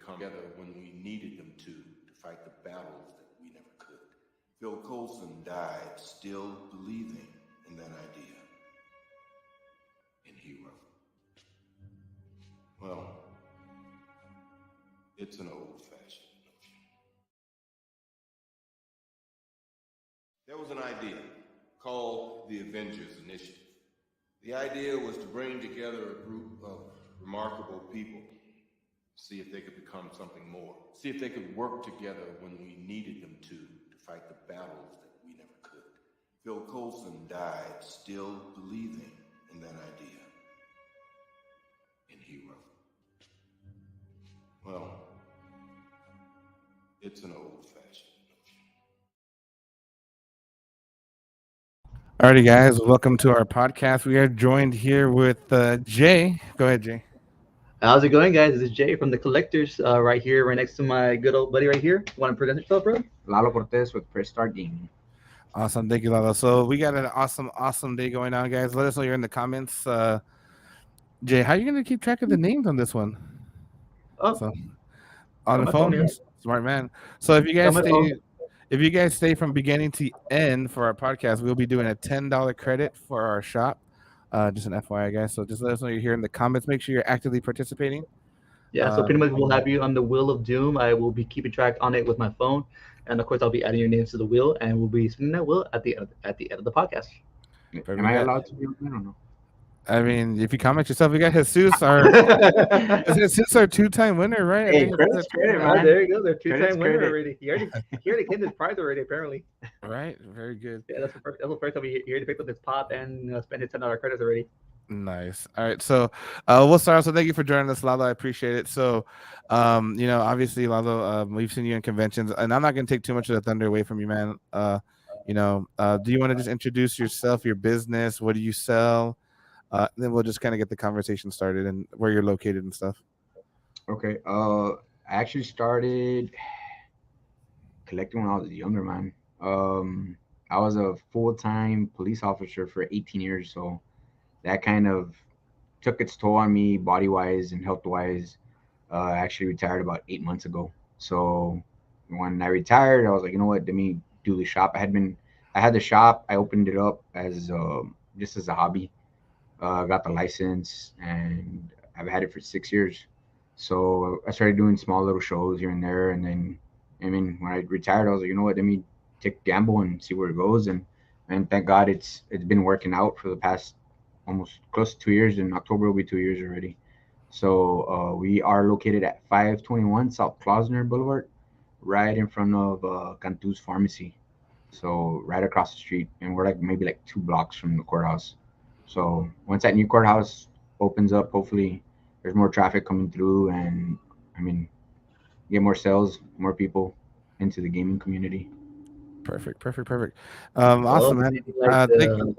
come together when we needed them to fight the battles that we never could. Phil Coulson died still believing in that idea. In hero. Well, it's an old-fashioned notion. There was an idea called the Avengers Initiative. The idea was to bring together a group of remarkable people, see if they could become something more, see if they could work together when we needed them to fight the battles that we never could. Phil Coulson died still believing in that idea. In hero. Well, it's an old-fashioned notion. Alrighty, guys, welcome to our podcast. We are joined here with Jay. Go ahead, Jay. How's it going, guys? This is Jay from the Collectors, right here, right next to my good old buddy right here. Want to present yourself, bro? Lalo Cortez with Press Start Gaming. Awesome, thank you, Lalo. So we got an awesome day going on, guys. Let us know you're in the comments. Jay, how are you going to keep track of the names on this one? Oh, So, on the my phone, phone, yeah. smart man. So if you guys my stay, phone. if you guys stay from beginning to end for our podcast, we'll be doing a $10 credit for our shop. Just an FYI, guys. So just let us know you're here in the comments. Make sure you're actively participating. Yeah, so pretty much we'll have you on the Wheel of Doom. I will be keeping track on it with my phone. And of course, I'll be adding your names to the wheel, and we'll be spinning that wheel at the end of the podcast. Am I allowed to be on? I don't know. I mean, if you comment yourself, we got Jesus, our Jesus, our two-time winner, right? Hey, I think credit's credit, Ah, man. there you go. They're two-time Credit's winner credit. already. He already claimed his prize already, apparently. Right, very good. Yeah, that's the first time he already picked up his pop and spent his $10 credits already. Nice. All right, so we'll start. So thank you for joining us, Lalo. I appreciate it. So, obviously, Lalo, we've seen you in conventions, and I'm not going to take too much of the thunder away from you, man. Do you want to just introduce yourself, your business, what do you sell? Then we'll just kind of get the conversation started and where you're located and stuff. Okay. I actually started collecting when I was younger, man. I was a full-time police officer for 18 years, so that kind of took its toll on me body-wise and health-wise. I actually retired about 8 months ago. So when I retired, I was like, you know what? Let me do the shop. I had the shop. I opened it up as just as a hobby. Got the license, and I've had it for 6 years. So I started doing small little shows here and there, and then, I mean, when I retired, I was like, you know what? Let me take a gamble and see where it goes, and thank God it's been working out for the past almost close to 2 years. In October will be 2 years already. So we are located at 521 South Klausner Boulevard, right in front of Cantu's Pharmacy. So right across the street, and we're maybe 2 blocks from the courthouse. So once that new courthouse opens up, hopefully there's more traffic coming through, and I mean, get more sales, more people into the gaming community. Perfect. Awesome, man.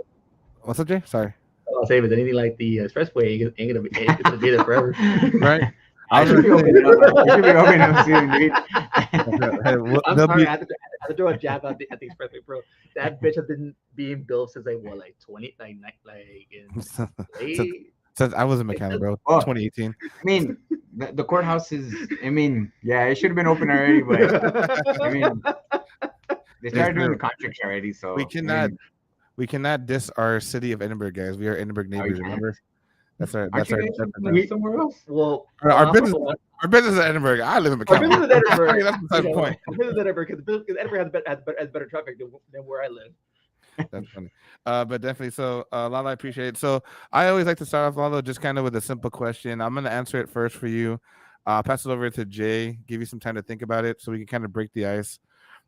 What's up, Jay? Sorry. I'll say, but anything like the expressway ain't gonna be there forever. Right. I should be opening up soon, dude. I'm sorry, I had to throw a jab at the expressway, bro. That bitch has been being built since 20, in Since I was a mechanic, bro. Oh. 2018. I mean, the courthouse is. I mean, yeah, it should have been open already, but I mean, they started doing the contracts already, so we cannot diss our city of Edinburgh, guys. We are Edinburgh neighbors, remember? That's our Aren't you guys somewhere else? Well, our business is Edinburgh. I live in our McAllen. business is Edinburgh. That's the same point. Our business is Edinburgh because Edinburgh has better traffic than where I live. That's funny. But definitely. So, Lalo, I appreciate it. So, I always like to start off, Lalo, just kind of with a simple question. I'm going to answer it first for you. I'll pass it over to Jay, give you some time to think about it so we can kind of break the ice.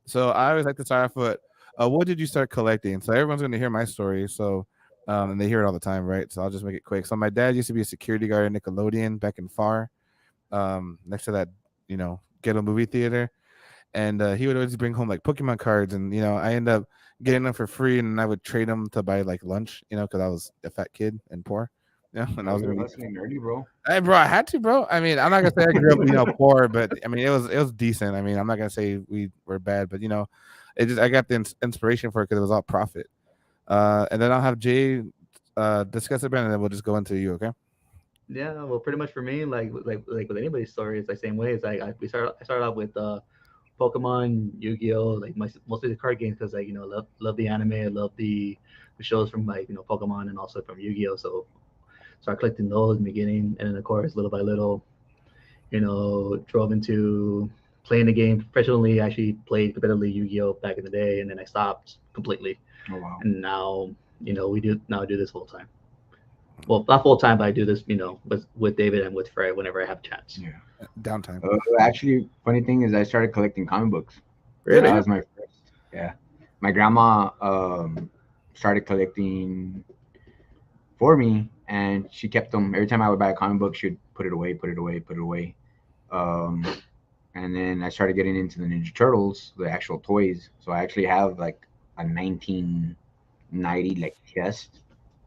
So, I always like to start off with, what did you start collecting? So, everyone's going to hear my story. So, and they hear it all the time, right? So, I'll just make it quick. So, my dad used to be a security guard at Nickelodeon back in FAR, next to that, ghetto movie theater. And he would always bring home Pokemon cards, and I end up getting them for free, and I would trade them to buy lunch, because I was a fat kid and poor. And I was listening nerdy, bro. Hey, bro, I had to, bro. I mean, I'm not gonna say I grew up, poor, but I mean, it was decent. I mean, I'm not gonna say we were bad, but I got the inspiration for it because it was all profit. And then I'll have Jay discuss it, and then we'll just go into you, okay? Yeah, well, pretty much for me, like with anybody's story, it's the same way. It's like I started off with Pokemon, Yu-Gi-Oh, like mostly the card games because like love the anime, I love the shows from like Pokemon and also from Yu-Gi-Oh. So started collecting those in the beginning, and then of course little by little, drove into playing the game professionally. Actually played competitively Yu-Gi-Oh back in the day, and then I stopped completely, Oh wow. and now we do this full time. Well, not full time, but I do this, with David and with Fred whenever I have a chance. Yeah. Downtime. Actually, funny thing is, I started collecting comic books. Did Really? That you? was my first. Yeah, my grandma started collecting for me, and she kept them. Every time I would buy a comic book, she'd put it away, put it away, put it away. Um, and then I started getting into the Ninja Turtles, the actual toys. So I actually have like a 1990 like chest,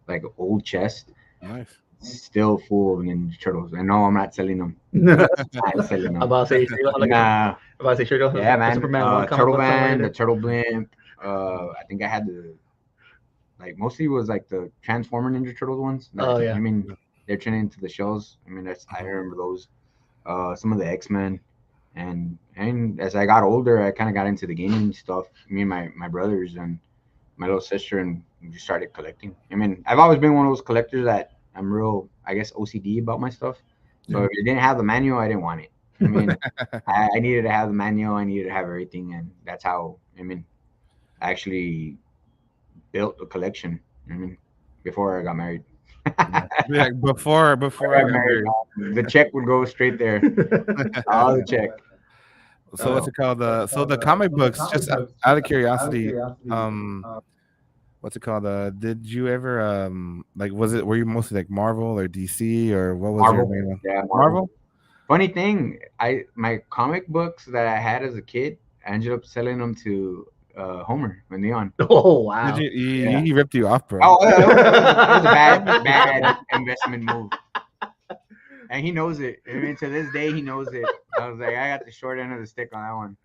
like old chest, Nice. still full of Ninja Turtles. And no, I'm not selling them. I'm I'm not selling them. about to say, sure you don't have like Nah, I'm about to say, sure you don't yeah, have a man. Superman one comic Turtle book somewhere Van, the either. Turtle Blimp. I think I had the like mostly was like the Transformer Ninja Turtles ones. Oh I yeah. mean, they're turning into the shells. I mean, that's I Mhm. remember those. Some of the X Men, and as I got older, I kind of got into the gaming stuff. Me and my brothers and my little sister, and we just started collecting. I mean, I've always been one of those collectors that I'm real, I guess, OCD about my stuff. So Yeah. if it didn't have the manual, I didn't want it. I mean, I needed to have the manual. I needed to have everything, and that's how. I mean, I actually built a collection. I mean, before I got married. Nice. Yeah, before Before I I got got married, married. the check would go straight there. All the check. So what's it called? So the comic books, just out of curiosity, um, what's it called? Did you ever like were you mostly like Marvel or DC or what was your Marvel. main one? Yeah, Marvel. Marvel? Funny thing, I my comic books that I had as a kid, I ended up selling them to Homer when Neon. Oh Did wow. Yeah. he ripped you off, bro? Oh, it was a bad That makes bad sense. investment move, and he knows it. I mean, to this day, he knows it. I was like, I got the short end of the stick on that one.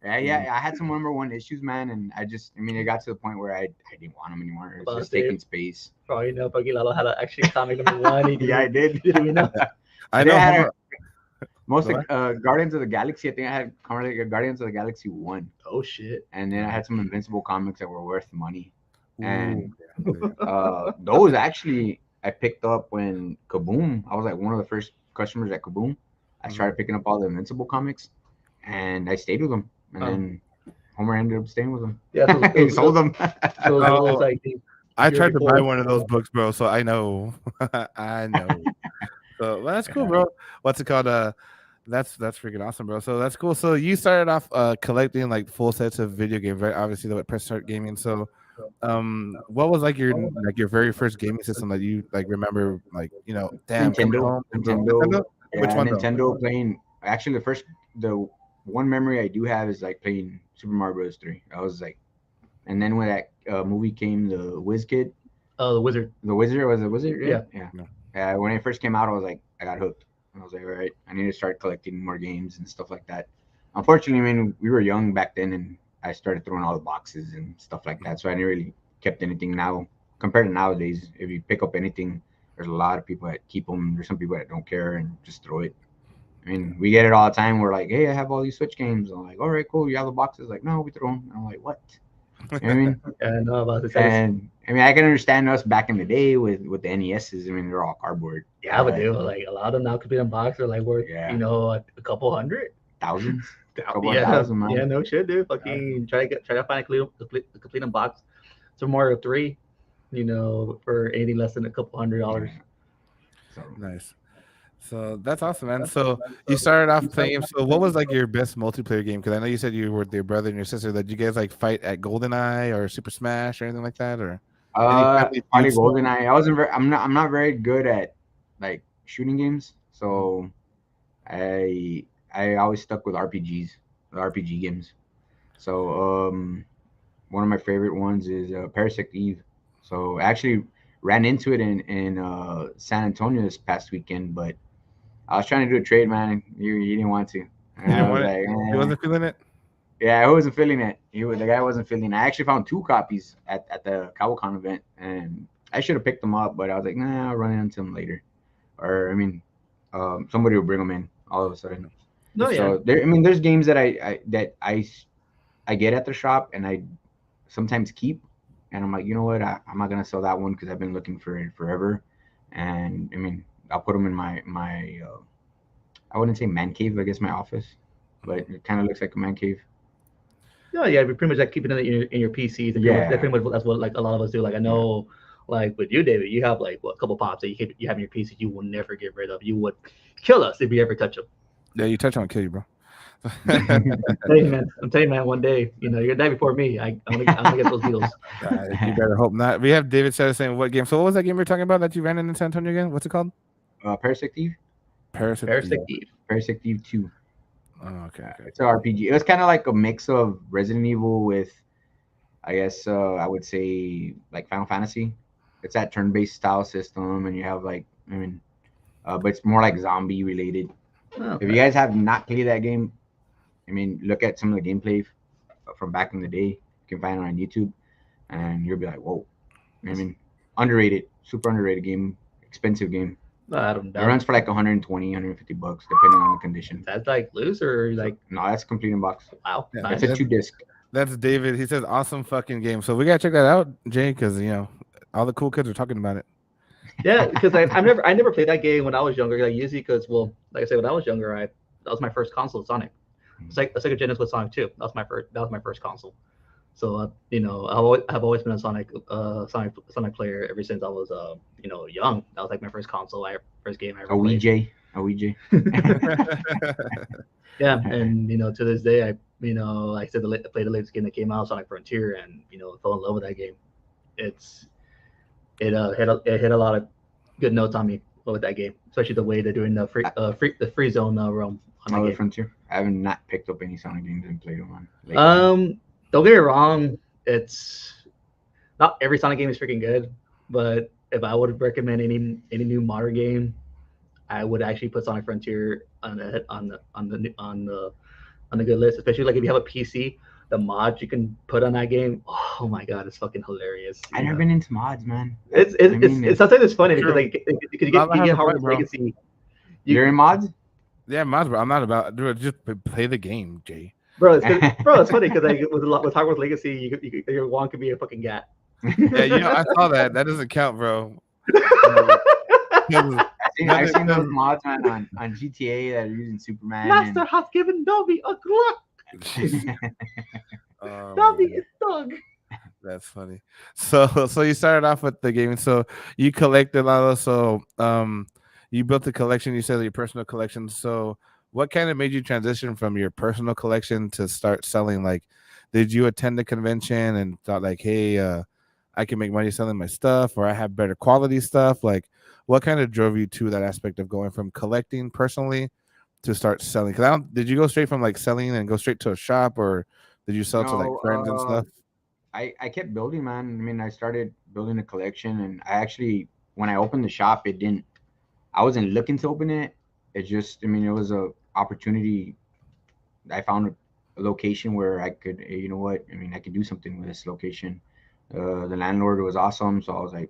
Yeah, Mm. yeah. I had some number one issues, man, and I mean, it got to the point where I didn't want them anymore. It was About to just say, taking space. probably fucking Lalo had a actually comic number one. He Yeah, I didn't, did. didn't even know. I I think know I had Homer. most Go of ahead. Guardians of the Galaxy. I think I had Guardians of the Galaxy 1. Oh shit. And then I had some Invincible comics that were worth money. Ooh, And yeah, those actually I picked up when Kaboom. I was like one of the first customers at Kaboom. I mhm. started picking up all the Invincible comics, and I stayed with them. And Um, then Homer ended up staying with them. yeah. So He sold them. it was So like the I year tried to buy before. one of those books, bro. So I know, I know. So well, that's cool, Yeah. bro. What's it called? That's freaking awesome, bro. So that's cool. So you started off collecting like full sets of video games, right? Obviously, the press start gaming. So what was like your very first gaming system that you like remember like damn coming Nintendo, home and Nintendo, Nintendo? Which yeah, one though? Nintendo playing. Actually, the one memory I do have is like playing Super Mario Bros. 3. I was like, and then when that movie came, the Whiz Kid, Oh, the wizard. the Wizard was a Wizard, Yeah. yeah. No. When it first came out, I was like, I got hooked. I was like, all right, I need to start collecting more games and stuff like that. Unfortunately, I mean, we were young back then, and I started throwing all the boxes and stuff like that. So I never really kept anything. Now, compared to nowadays, if you pick up anything, there's a lot of people that keep them. There's some people that don't care and just throw it. I mean, we get it all the time. We're like, hey, I have all these Switch games. I'm like, all right, cool. You have the boxes? Like, no, we throw them. And I'm like, what? You know what I mean? Yeah, no, about to say. And I mean, I can understand us back in the day with the NESs. I mean, they're all cardboard. Yeah, but dude, like a lot of them now could be in box are like worth, Yeah, a couple hundred. thousands, couple of Yeah, thousand, man. yeah, no shit, dude. Fucking try to find a complete unbox. So Mario 3, for anything less than a couple $100. Yeah. So Nice. So that's awesome, man. So you started off playing. So what was like your best multiplayer game? Because I know you said you were with your brother and your sister. Did you guys like fight at GoldenEye or Super Smash or anything like that, or any family probably feuds? GoldenEye. I'm not very good at like shooting games, Mhm. so I always stuck with RPGs, the RPG games. So one of my favorite ones is Parasect Eve. So I actually ran into it in San Antonio this past weekend, but I was trying to do a trade, man. And he didn't want to. And You I didn't was want it. like, He wasn't feeling it. yeah, I wasn't feeling it. The guy wasn't feeling it. I actually found two copies at the CowCon event, and I should have picked them up, but I was like, nah, I'll run into them later, or I mean, somebody will bring them in all of a sudden. No, yeah. So there, I mean, there's games that I get at the shop and I sometimes keep, and I'm like, you know what, I'm not gonna sell that one because I've been looking for it forever, and I mean, I'll put them in my I wouldn't say man cave, I guess my office, but it kind of looks like a man cave. No, yeah, we pretty much like keeping it in your PCs, and pretty much, Yeah. pretty much that's what like a lot of us do. Like I know, like with you, David, you have like what, a couple pops that you have in your PC you will never get rid of. You would kill us if you ever touch them. Yeah, you touch on kill you, bro. I'm telling you, man, one day, you know, you're gonna die before me. I'm gonna get those Beatles. You better hope not. We have David Says saying what game. So what was that game we were talking about that you ran in San Antonio again? What's it called? Parasect Eve. Parasite Eve. Parasect Eve 2. Oh, okay. It's an RPG. It was kind of like a mix of Resident Evil with, I guess, I would say like Final Fantasy. It's that turn-based style system, and you have like, I mean, but it's more like zombie related. Okay. If you guys have not played that game, I mean, look at some of the gameplay from back in the day. You can find it on YouTube, and you'll be like, whoa. I mean, underrated, super underrated game, expensive game. I don't It know. runs for like 120, 150 bucks, depending on the condition. That's like loose or like No, that's complete in box. wow. Yeah, Nice. It's a 2-disc. That's David. He says awesome fucking game. So we gotta check that out, Jay, because you know all the cool kids are talking about it. Yeah, because I never played that game when I was younger. Like usually, because well, like I said, when I was younger, that was my first console, Sonic. It's like a Sega Genesis with Sonic 2. That was my first console. So you know, I've always been a Sonic player ever since I was you know, young. That was like my first console, first game I ever A played. Ouija. Yeah, and you know, to this day, like I said, I played the latest game that came out, Sonic Frontier, and you know, fell in love with that game. It hit a lot of good notes on me with that game, especially the way they're doing the free zone realm on that Oh, the game. Frontier. I have not picked up any Sonic games and played them on. Don't get me wrong, it's not every Sonic game is freaking good, but if I would recommend any new modern game, I would actually put Sonic Frontier on the good list, especially like if you have a PC. The mods you can put on that game, oh my god, it's fucking hilarious. I never been into mods, man. It's sometimes it's funny because true. like you Lalo has get a Hogwarts point, bro. Legacy. You're in mods? Yeah, mods, bro. I'm not about just play the game, Jay. Bro, it's funny because like with Hogwarts Legacy, your wand could be a fucking gat. Yeah, you know I saw that. That doesn't count, bro. I've seen those mods, man, on GTA that are using Superman. Master has given Dobby a Glock. Oh, Dobby man. is dog. That's funny. So you started off with the gaming. So you collected Lalo. So you built the collection. You said your personal collection. So what kind of made you transition from your personal collection to start selling? Like, did you attend the convention and thought like, hey, I can make money selling my stuff, or I have better quality stuff? Like, what kind of drove you to that aspect of going from collecting personally to start selling? Because did you go straight from like selling and go straight to a shop, or did you sell to like friends and stuff? I kept building, man. I mean, I started building a collection, and I actually, when I opened the shop, I wasn't looking to open it. It just, I mean, it was a opportunity. I found a location where I could, you know what, I mean, I could do something with this location. The landlord was awesome, so I was like,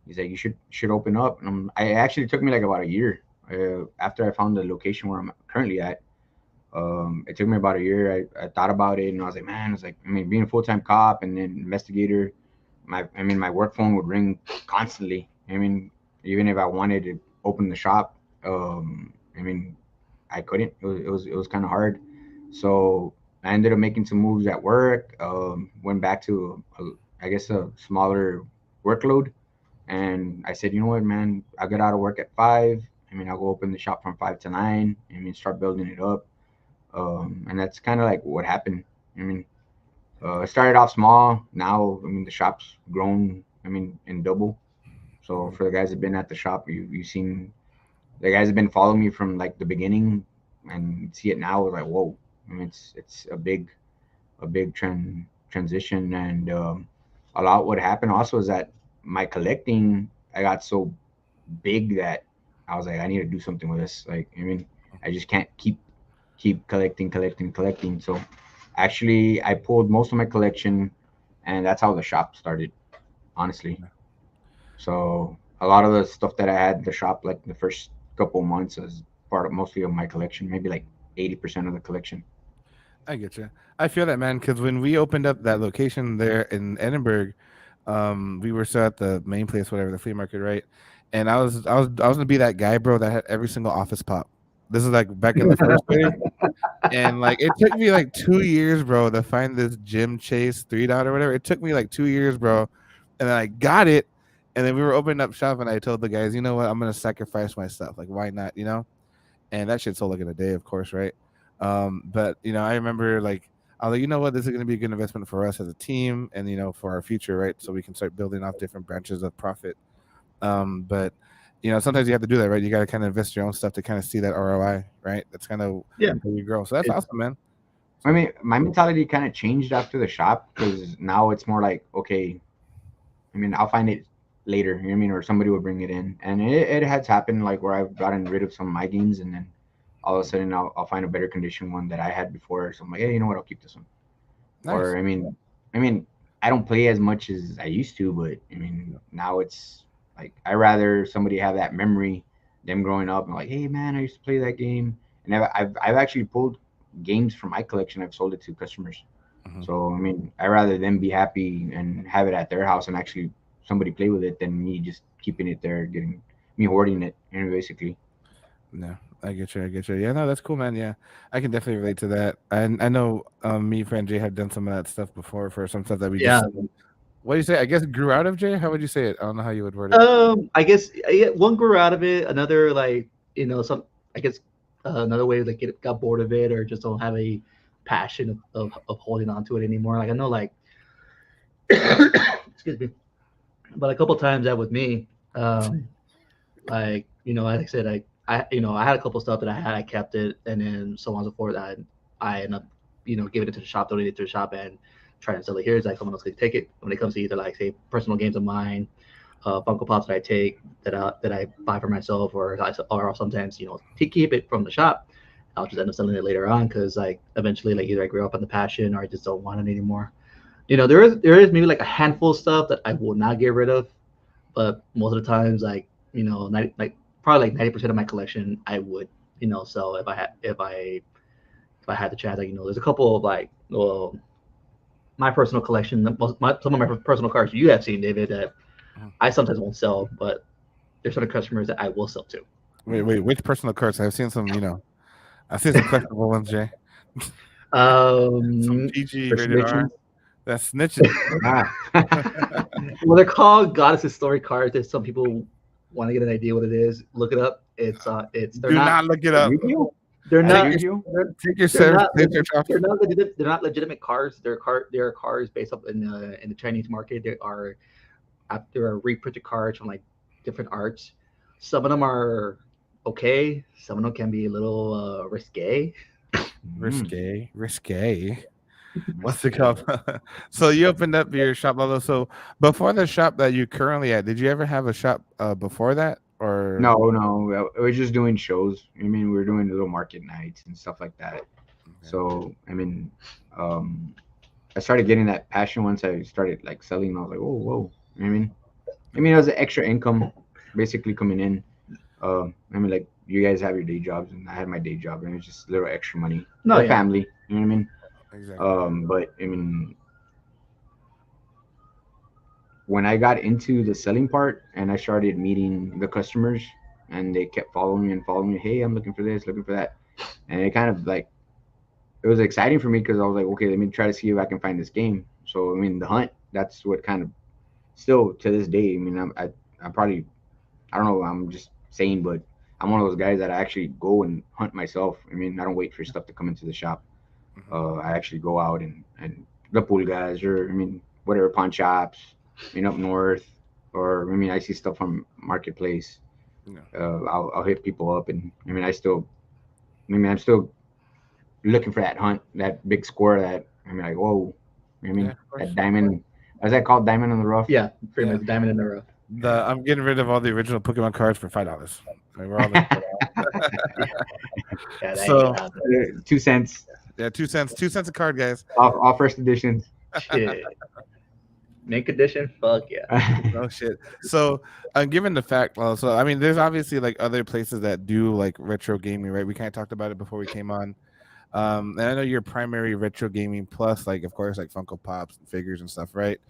he's like, you should open up. And I actually took me like about a year after I found the location where I'm currently at. It took me about a year. I thought about it, and I was like, man, I mean, being a full-time cop and then investigator, my work phone would ring constantly. I mean, even if I wanted to open the shop, I mean, I couldn't. It was kind of hard. So I ended up making some moves at work. Went back to I guess a smaller workload, and I said, you know what, man, I got out of work at 5. I mean, I'll go open the shop from 5 to 9. I mean, start building it up. And that's kind of like what happened. I mean, it started off small. Now, I mean, the shop's grown, I mean, in double. So for the guys that have been at the shop, you've seen the guys have been following me from like the beginning, and see it now. Like, whoa! I mean, it's a big transition, and a lot. What happened also is that my collecting, I got so big that I was like, I need to do something with this. Like, I mean, I just can't keep collecting. So actually, I pulled most of my collection, and that's how the shop started, honestly. So a lot of the stuff that I had in the shop, like the first couple months, was part of mostly of my collection, maybe like 80% of the collection. I get you. I feel that, man, because when we opened up that location there in Edinburgh, we were still at the main place, whatever, the flea market, right? And I was gonna be that guy, bro, that had every single office pop. This is like back in the first day, and like it took me like 2 years, bro, to find this Gym Chase 3 dot or whatever. It took me like 2 years, bro, and then I got it, and then we were opening up shop, and I told the guys, you know what, I'm gonna sacrifice my stuff. Like, why not, you know? And that shit sold like in a day, of course, right? But I remember like I was like, you know what, this is gonna be a good investment for us as a team, and for our future, right? So we can start building off different branches of profit. But sometimes you have to do that, right? You got to kind of invest your own stuff to kind of see that ROI, right? That's kind of Yeah. how you grow. So that's It's- awesome, man. I mean, my mentality kind of changed after the shop because now it's more like, okay, I mean, I'll find it later, you know what I mean, or somebody will bring it in, and it has happened like where I've gotten rid of some of my games, and then all of a sudden I'll find a better condition one that I had before, so I'm like, hey, you know what, I'll keep this one. Nice. Or I mean, I don't play as much as I used to, but I mean, now it's like I rather somebody have that memory, them growing up and like, hey man, I used to play that game, and I've actually pulled games from my collection. I've sold it to customers. Mhm. So I mean, I rather them be happy and have it at their house and actually somebody play with it than me just keeping it there, getting me hoarding it, basically. No, I get you. I get you. Yeah, no, that's cool, man. Yeah, I can definitely relate to that. And I know me, friend Jay, have done some of that stuff before for some stuff that we Yeah. just. What do you say? I guess grew out of, Jay. How would you say it? I don't know how you would word it. I guess one grew out of it. Another, like, some, I guess, another way, like, got bored of it or just don't have a passion of holding on to it anymore. Like, I know, like, excuse me, but a couple times that with me, like, like I said, I had a couple stuff that I kept it, and then so on and so forth. I end up, giving it to the shop, donating it to the shop, and trying to sell it here. It's like someone else can take it. When it comes to either, like, say, personal games of mine, Funko Pops that I take that I buy for myself, or sometimes to keep it from the shop, I'll just end up selling it later on because, like, eventually, like, either I grew up on the passion or I just don't want it anymore. There is maybe like a handful of stuff that I will not get rid of, but most of the times, like, 90% of my collection I would sell if I had the chance. Like, there's a couple of, like, well, my personal collection, some of my personal cards you have seen, David, that I sometimes won't sell, but there's certain customers that I will sell to. Wait, which personal cards? I've seen some, I've seen some questionable ones, Jay. Some PG For rated R. snitching. That's snitching. Ah. Well, they're called Goddess's Story cards. If some people want to get an idea what it is, look it up. They're Do not look it up. Yu-Gi-Oh? they're Is not it Yu-Gi-Oh? Take your they're not, search off. they're not legitimate cards. They're cards based up in the Chinese market. There are reprinted cards from, like, different arts. Some of them are okay. Some of them can be a little risque. Risque. What's it called? So you opened up your shop, Lalo. So before the shop that you currently at, did you ever have a shop before that, or No. We're just doing shows. I mean, we're doing little market nights and stuff like that. Okay. So, I mean, I started getting that passion once I started, like, selling. I was like, oh, whoa. You know what I mean, it was an extra income basically coming in. I mean, like, you guys have your day jobs, and I had my day job, and it was just a little extra money No, for yeah. family. You know what I mean? Exactly. But I mean, when I got into the selling part and I started meeting the customers, and they kept following me and following me, hey, I'm looking for this, looking for that, and it kind of, like, it was exciting for me because I was like, okay, let me try to see if I can find this game. So I mean, the hunt, that's what kind of still to this day. I mean, I'm probably, I don't know, I'm just saying, but I'm one of those guys that I actually go and hunt myself. I mean, I don't wait for stuff to come into the shop. I actually go out and the pool guys, or I mean, whatever, pawn shops, up north, or I mean, I see stuff from marketplace. Yeah. I'll hit people up, and I mean, I'm still looking for that hunt, that big score. That I mean, like, whoa, I mean, Yeah, of course. that diamond. Is that called diamond in the rough? Yeah, pretty Yeah. much diamond in the rough. I'm getting rid of all the original Pokemon cards for $5. I mean, we're all looking for that. Yeah, that So- ain't happening. 2 cents Yeah, 2 cents. 2 cents a card, guys. off first editions. Yeah. Mint condition, fuck yeah. Oh shit. So, given the fact, so I mean, there's obviously like other places that do like retro gaming, right? We kind of talked about it before we came on. And I know your primary retro gaming plus, like, of course, like Funko Pops and figures and stuff, right?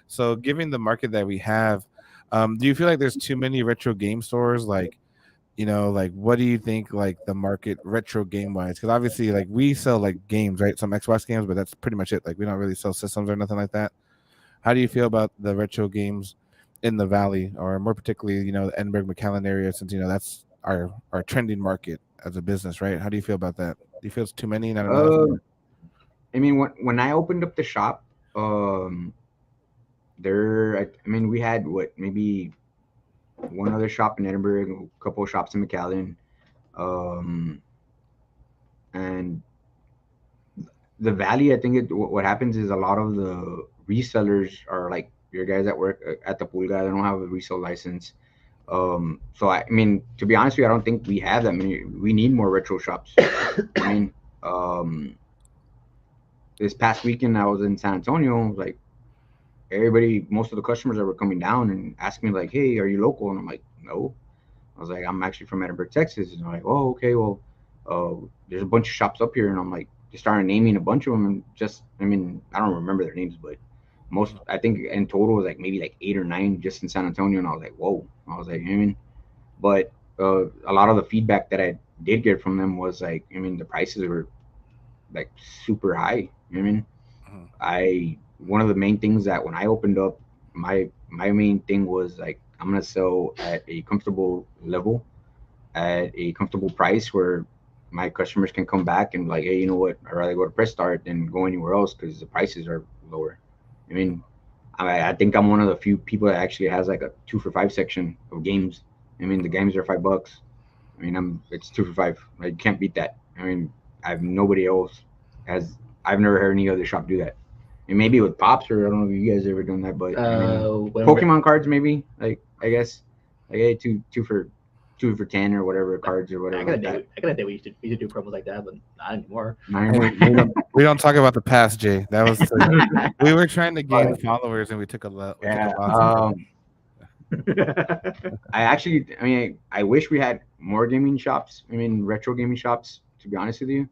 So, given the market that we have, do you feel like there's too many retro game stores? Like, like what do you think, like the market retro game wise? Because obviously, like we sell like games, right? Some Xbox games, but that's pretty much it. Like, we don't really sell systems or nothing like that. How do you feel about the retro games in the Valley, or more particularly, the Edinburgh McAllen area, since that's our trending market as a business, right? How do you feel about that? Do you feel it's too many, not enough? uh, I mean, when I opened up the shop, I mean, we had what, maybe one other shop in Edinburgh, a couple of shops in McAllen, um, and the Valley. I think what happens is a lot of the resellers are like your guys that work at the Pulga. They don't have a resale license. So I mean, to be honest with you, I don't think we have that many. We need more retro shops. I mean, um, this past weekend I was in San Antonio. Like everybody, most of the customers that were coming down and asking me like, "Hey, are you local?" And I'm like, "No." I was like, "I'm actually from Edinburgh, Texas." And they're like, "Oh, okay. Well, there's a bunch of shops up here." And I'm like, they started naming a bunch of them. And just, I mean, I don't remember their names, but most, I think in total was like maybe like 8 or 9 just in San Antonio. And I was like, "Whoa!" I was like, I mean, but a lot of the feedback that I did get from them was like, I mean, the prices were like super high. I mean, Mhm. I one of the main things that when I opened up, my main thing was like, I'm gonna sell at a comfortable level, at a comfortable price where my customers can come back and like, hey, you know what? I'd rather go to Press Start than go anywhere else because the prices are lower. I mean, I think I'm one of the few people that actually has like a 2 for $5 section of games. I mean, the games are $5. I mean, it's 2 for $5. Like, you can't beat that. I mean, I've nobody else has. I've never heard any other shop do that. And maybe with pops, or I don't know if you guys ever done that, but I mean, When Pokemon cards maybe. Like, I guess like, hey, two for 10 or whatever cards or I whatever got a like day. that. I got a day. We used to do promos like that, but not anymore. Not Hey, anymore. we don't talk about the past, Jay. That was we were trying to gain But, followers, and we took a lot. We took a yeah. loss. From I actually, I mean, I wish we had more gaming shops. I mean, retro gaming shops. To be honest with you,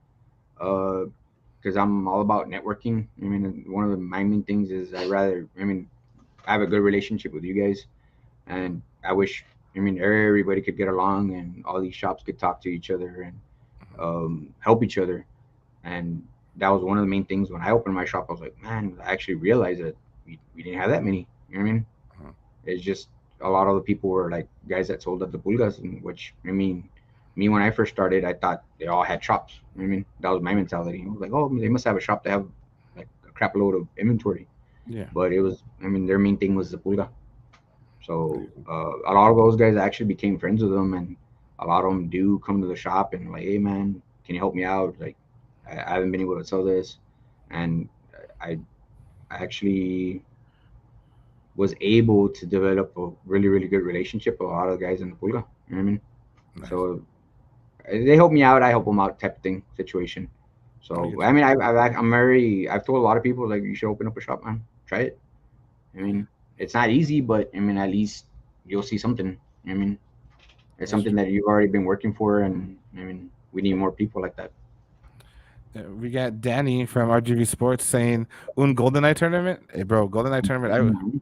because I'm all about networking. I mean, one of my main things is I mean, I have a good relationship with you guys, and I wish, I mean, everybody could get along and all these shops could talk to each other and help each other. And that was one of the main things when I opened my shop. I was like, man, I actually realized that we didn't have that many. You know what I mean? Mhm. It's just a lot of the people were like guys that sold at the pulgas, and which, I mean, me when I first started, I thought they all had shops. You know what I mean, that was my mentality. I was like, oh, they must have a shop. They have like a crap load of inventory. Yeah. But it was, I mean, their main thing was the pulga. So a lot of those guys actually became friends with them, and a lot of them do come to the shop and like, hey man, can you help me out? Like, I haven't been able to sell this, and I actually was able to develop a really really good relationship with a lot of the guys in the pulga. You know what I mean? Nice. So they help me out, I help them out, type of thing situation. I So get I you. mean, I've told a lot of people like you should open up a shop, man. Try it. I mean, it's not easy, but I mean, at least you'll see something. I mean, it's That's something true. that you've already been working for, and I mean, we need more people like that. We got Danny from RGV Sports saying, "Un GoldenEye tournament." Hey, bro, GoldenEye tournament. Mhm.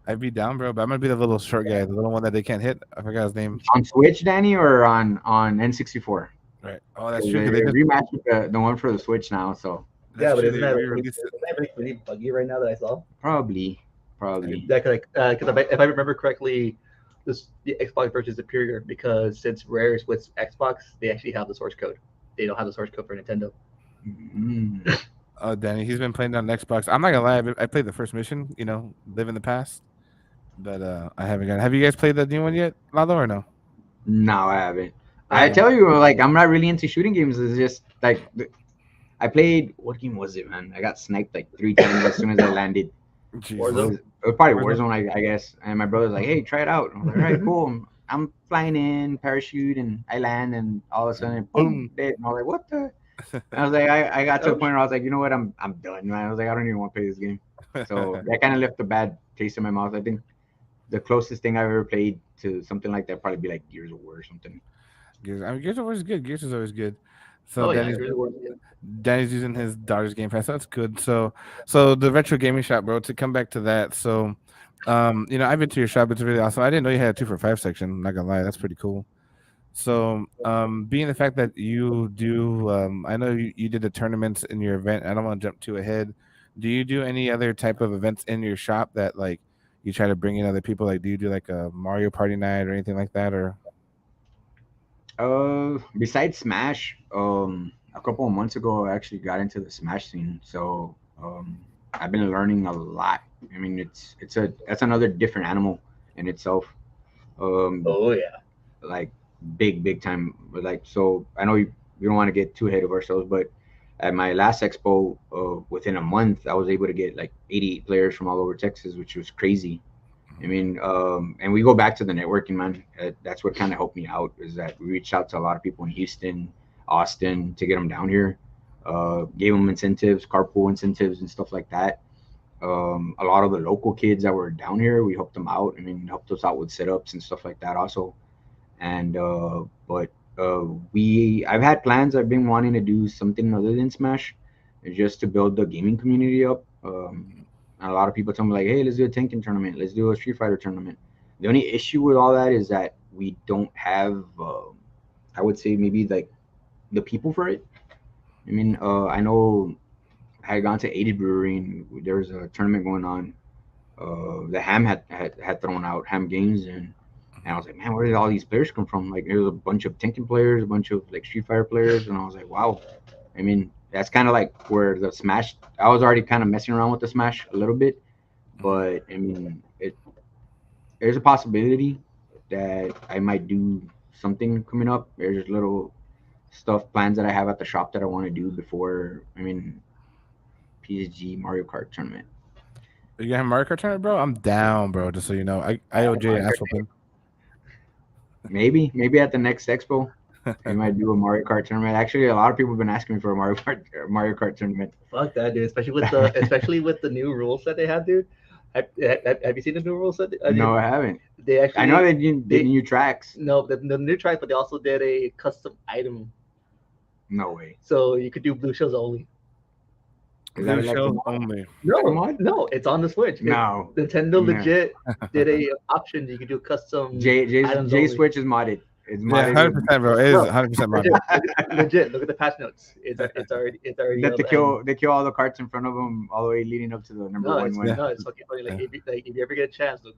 I'd be down, bro. But I'm gonna be the little short guy, the little one that they can't hit. I forgot his name. On Switch, Danny, or on N64? Right. Oh, that's Because true. they Because they just rematched the one for the Switch now, so that's Yeah, but true. isn't They that re-released it. really buggy right now that I saw? probably, probably. That like because if I remember correctly, the Xbox version is superior because since Rare's with Xbox, they actually have the source code. They don't have the source code for Nintendo. Mm. Oh, Danny, he's been playing on Xbox. I'm not gonna lie. I played the first mission. Live in the past. But I haven't got. Have you guys played the new one yet, Lalo, or no? No, I haven't. I I tell you, like, I'm not really into shooting games. It's just like I played. What game was it, man? I got sniped like 3 times as soon as I landed. Jesus. Warzone. It was probably Warzone? Warzone, I guess. And my brother's like, "Hey, try it out." And I was like, "All right, cool." I'm flying in parachute, and I land, and all of a sudden, Boom. boom, dead. And I was like, "What the?" I was like, I got to the point where I was like, you know what, I'm done, man. I was like, I don't even want to play this game. So that kind of left a bad taste in my mouth. I think the closest thing I've ever played to something like that probably be like Gears of War or something. Gears is always good. Gears is always good. So Oh yeah, Danny's using his daughter's Game Pass. That's good. So the retro gaming shop, bro. To come back to that, so I've been to your shop. It's really awesome. I didn't know you had a 2 for $5 section. I'm not gonna lie, that's pretty cool. So, being the fact that you do, I know you did the tournaments in your event. I don't want to jump too ahead. Do you do any other type of events in your shop that like you try to bring in other people? Like, do you do like a Mario Party night or anything like that? Or Besides Smash, a couple of months ago, I actually got into the Smash scene. So, I've been learning a lot. I mean, that's another different animal in itself. Um, Oh yeah. like big time. But like, so I know we don't want to get too ahead of ourselves, but at my last expo, within a month, I was able to get like 88 players from all over Texas, which was crazy. I mean, and we go back to the networking, man. That's what kind of helped me out, is that we reached out to a lot of people in Houston, Austin, to get them down here. Gave them incentives, carpool incentives, and stuff like that. A lot of the local kids that were down here, we helped them out. I mean, helped us out with setups and stuff like that also. And but I've had plans. I've been wanting to do something other than Smash, just to build the gaming community up. And a lot of people tell me like, hey, let's do a Tenkin tournament, let's do a Street Fighter tournament. The only issue with all that is that we don't have, I would say, maybe like the people for it. I mean, I know I had gone to 80 Brewery and there was a tournament going on. The Ham had thrown out Ham Games, and I was like, man, where did all these players come from? Like, there was a bunch of Tenkin players, a bunch of like Street Fighter players, and I was like, wow. I mean, that's kind of like where the Smash. I was already kind of messing around with the Smash a little bit, but I mean, there's a possibility that I might do something coming up. There's little stuff plans that I have at the shop that I want to do before. I mean, PSG Mario Kart tournament. you gonna have Mario Kart tournament, bro? I'm down, bro. Just so you know, I owe Jay ass whooping. Maybe at the next expo, we might do a Mario Kart tournament. Actually, a lot of people have been asking me for a Mario Kart tournament. Fuck that, dude. Especially with the new rules that they have, dude. Have you seen the new rules that No, I haven't. they actually? I know they did new tracks. No, the new track, but they also did a custom item, No way. so you could do blue shells only. Is that Blue like Shell the- only. No, it's on the Switch. No. Nintendo No. legit did a option. You could do custom. J items only. Switch is modded. It's Yeah, modded. 100%, bro. It is 100% Legit, modded. legit. Look at the patch notes. It's already. They kill all the carts in front of them all the way leading up to the number No, one it's, win. no, it's fucking funny. Like, if you ever get a chance, look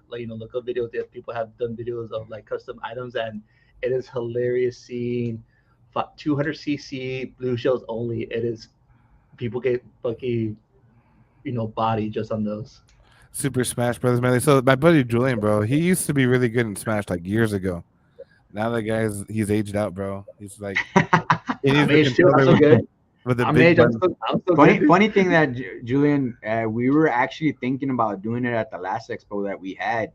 up videos that people have done videos of like custom items, and it is hilarious seeing 200cc blue shells only. It is people get fucking body just on those. Super Smash Brothers melee. So my buddy Julian, bro, he used to be really good in Smash like years ago. Now the he's aged out, bro. He's like, he needs I'm the aged too. I'm controller so good. with the I'm big aged. I'm button. so Funny, good. funny thing that Julian, we were actually thinking about doing it at the last expo that we had,